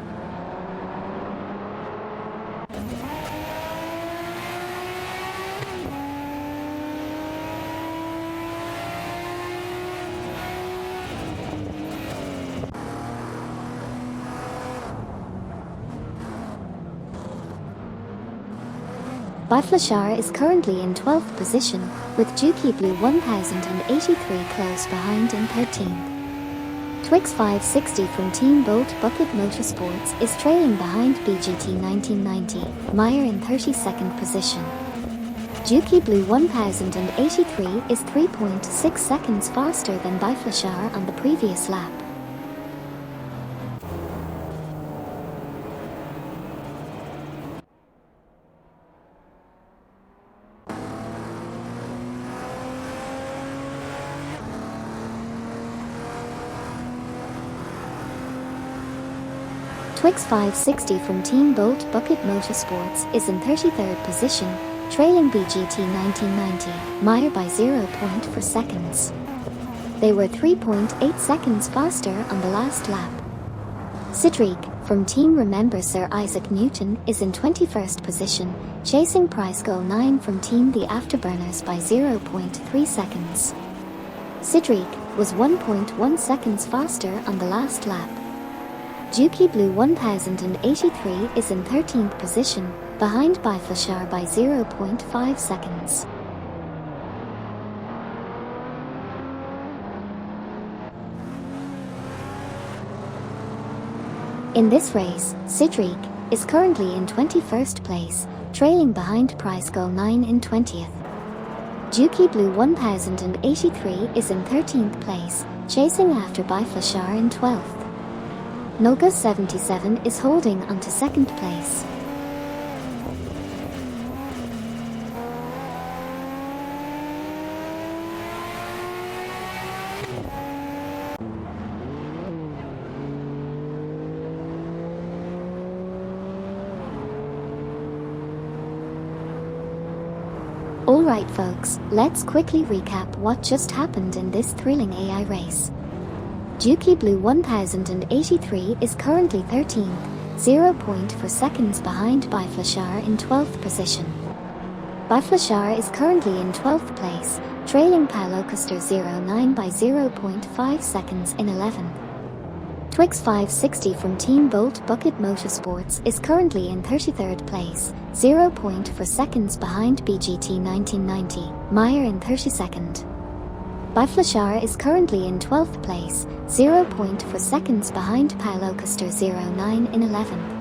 Biflashar is currently in 12th position, with Juki Blue 1083 close behind in 13th. Twix 560 from Team Bolt Bucket Motorsports is trailing behind BGT 1990, Meyer in 32nd position. Juki Blue 1083 is 3.6 seconds faster than Biflashar on the previous lap. Twix 560 from Team Bolt Bucket Motorsports is in 33rd position, trailing BGT 1990, Meyer by 0.4 seconds. They were 3.8 seconds faster on the last lap. Cedric, from Team Remember Sir Isaac Newton, is in 21st position, chasing Price Goal 9 from Team The Afterburners by 0.3 seconds. Cedric was 1.1 seconds faster on the last lap. Juki Blue 1083 is in 13th position, behind Biflashar by 0.5 seconds. In this race, Cedric is currently in 21st place, trailing behind Price Goal 9 in 20th. Juki Blue 1083 is in 13th place, chasing after Biflashar in 12th. Noga 77 is holding onto 2nd place. Alright folks, let's quickly recap what just happened in this thrilling AI race. Juki Blue 1083 is currently 13th, 0.4 seconds behind Biflashar in 12th position. Biflashar is currently in 12th place, trailing Palocaster 09 by 0.5 seconds in 11th. Twix 560 from Team Bolt Bucket Motorsports is currently in 33rd place, 0.4 seconds behind BGT 1990, Meyer in 32nd. Biflashar is currently in 12th place, 0.4 seconds behind Palocaster 09 in 11th.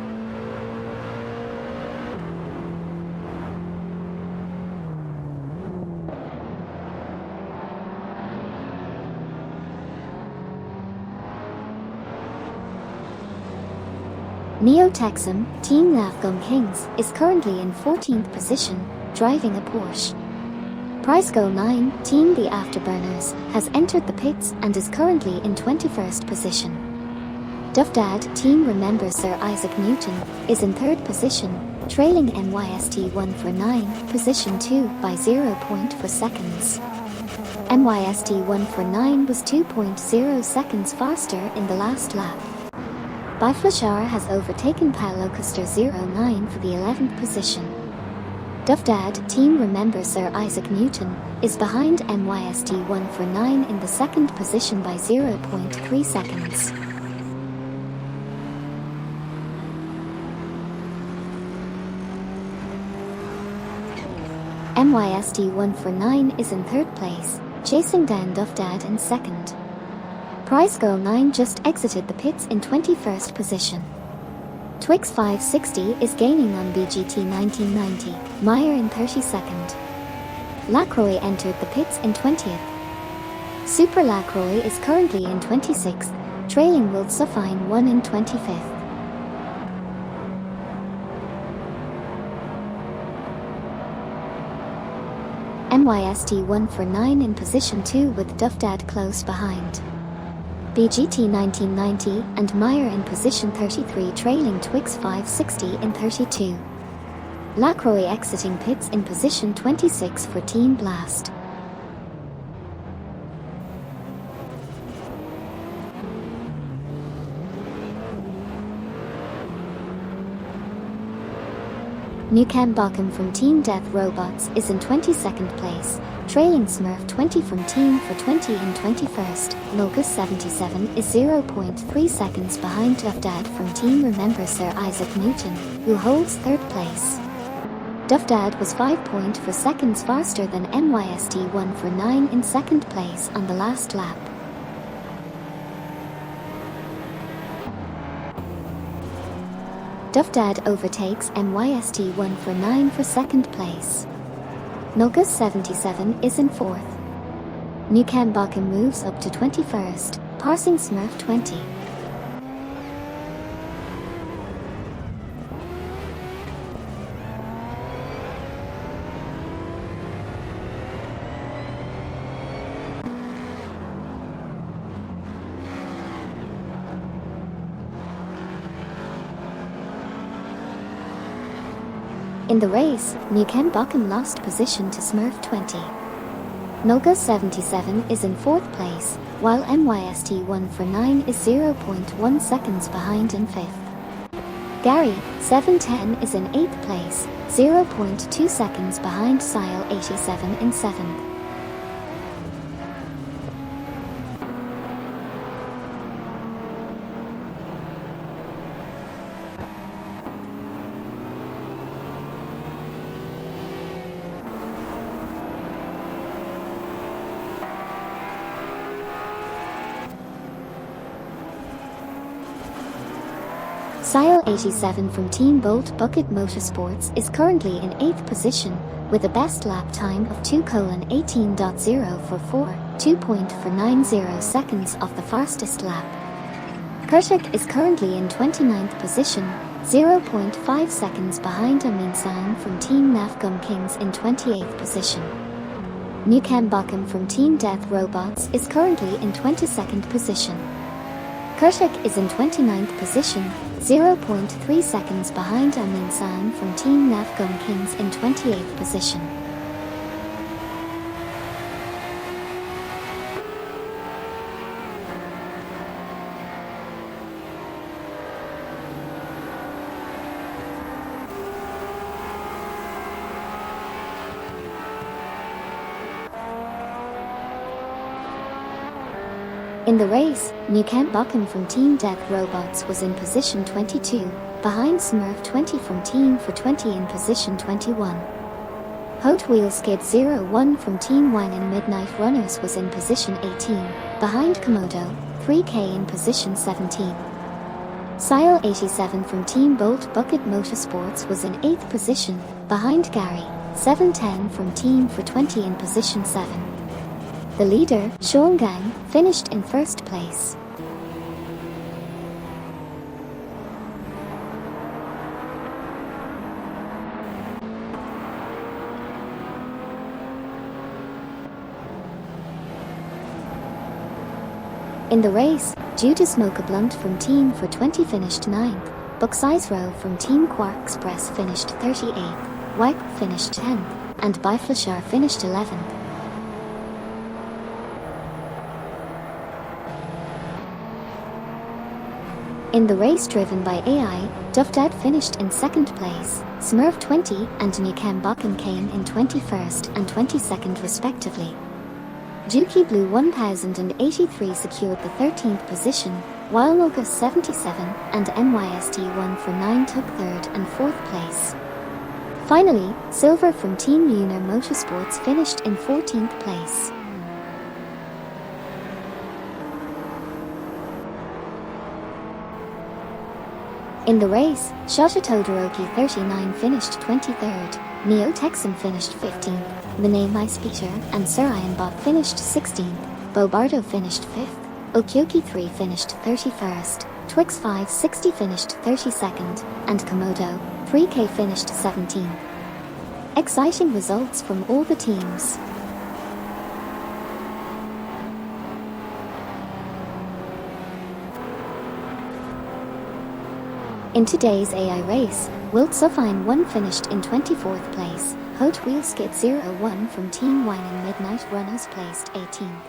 Neo Texum, Team Navgum Kings, is currently in 14th position, driving a Porsche. Price Goal 9, Team The Afterburners, has entered the pits and is currently in 21st position. Duffdad, Team Remember Sir Isaac Newton, is in 3rd position, trailing NYST 149, position 2 by 0.4 seconds. NYST 149 was 2.0 seconds faster in the last lap. Biflashar has overtaken Palocaster 09 for the 11th position. Duffdad, Team Remember Sir Isaac Newton, is behind NYST 149 in the 2nd position by 0.3 seconds. NYST 149 is in 3rd place, chasing down Duffdad in 2nd. Price Goal 9 just exited the pits in 21st position. Twix 560 is gaining on BGT 1990, Meyer in 32nd. Lacroix entered the pits in 20th. Super Lacroix is currently in 26th, trailing Wild Suffine 1 in 25th. NYST 149 in position 2 with Duffdad close behind. BGT 1990 and Meyer in position 33 trailing Twix 560 in 32. Lacroix exiting pits in position 26 for Team Blast. Nukem Bakum from Team Death Robots is in 22nd place, trailing Smurf 20 from Team for 20 in 21st. Locus 77 is 0.3 seconds behind Duffdad from Team Remember Sir Isaac Newton, who holds 3rd place. Duffdad was 5.4 seconds faster than MYST 149 in second place on the last lap. Duffdad overtakes MYST 149 for second place. Nogus 77 is in fourth. Newcambakken moves up to 21st, passing Smurf 20. In the race, Newcambakken lost position to Smurf 20. Noga 77 is in fourth place, while MYST 149 is 0.1 seconds behind in fifth. Gary 710 is in eighth place, 0.2 seconds behind Sile 87 in seventh. Sile 87 from Team Bolt Bucket Motorsports is currently in 8th position, with a best lap time of 2:18.044, 2.490 seconds off the fastest lap. Kurtik is currently in 29th position, 0.5 seconds behind Amin San from Team Nafgum Kings in 28th position. Newcambakken from Team Death Robots is currently in 22nd position. Kurtik is in 29th position, 0.3 seconds behind Amin San from Team Nafgum Kings in 28th position. In the race, Newcambakken from Team Death Robots was in position 22, behind Smurf 20 from Team for 20 in position 21. Hot Wheel Skid 01 from Team Wang and Midnight Runners was in position 18, behind Komodo 3K in position 17. Sile 87 from Team Bolt Bucket Motorsports was in 8th position, behind Gary 710 from Team for 20 in position 7. The leader, Sean Gang, finished in first place. In the race, due to Smoke a Blunt from Team for 20 finished 9th, Bucksizero from Team Quark Express finished 38th, Wipe finished 10th, and Biflashar finished 11th. In the race driven by AI, Duffdad finished in second place, Smurf 20 and Newcambakken came in 21st and 22nd respectively. Juki Blue 1083 secured the 13th position, while Nogus 77 and MYST 149 took 3rd and 4th place. Finally, Silver from Team Lunar Motorsports finished in 14th place. In the race, Shota Todoroki 39 finished 23rd, Neo Texan finished 15th, Mine Speeter and Surian Bot finished 16th, Bobardo finished 5th, Okyoki 3 finished 31st, Twix 560 finished 32nd, and Komodo 3K finished 17th. Exciting results from all the teams. In today's AI race, Wilt Sufine 1 finished in 24th place, Hot Wheel Skid 01 from Team Wine and Midnight Runners placed 18th.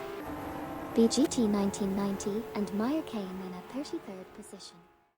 BGT 1990 and Meyer came in at 33rd position.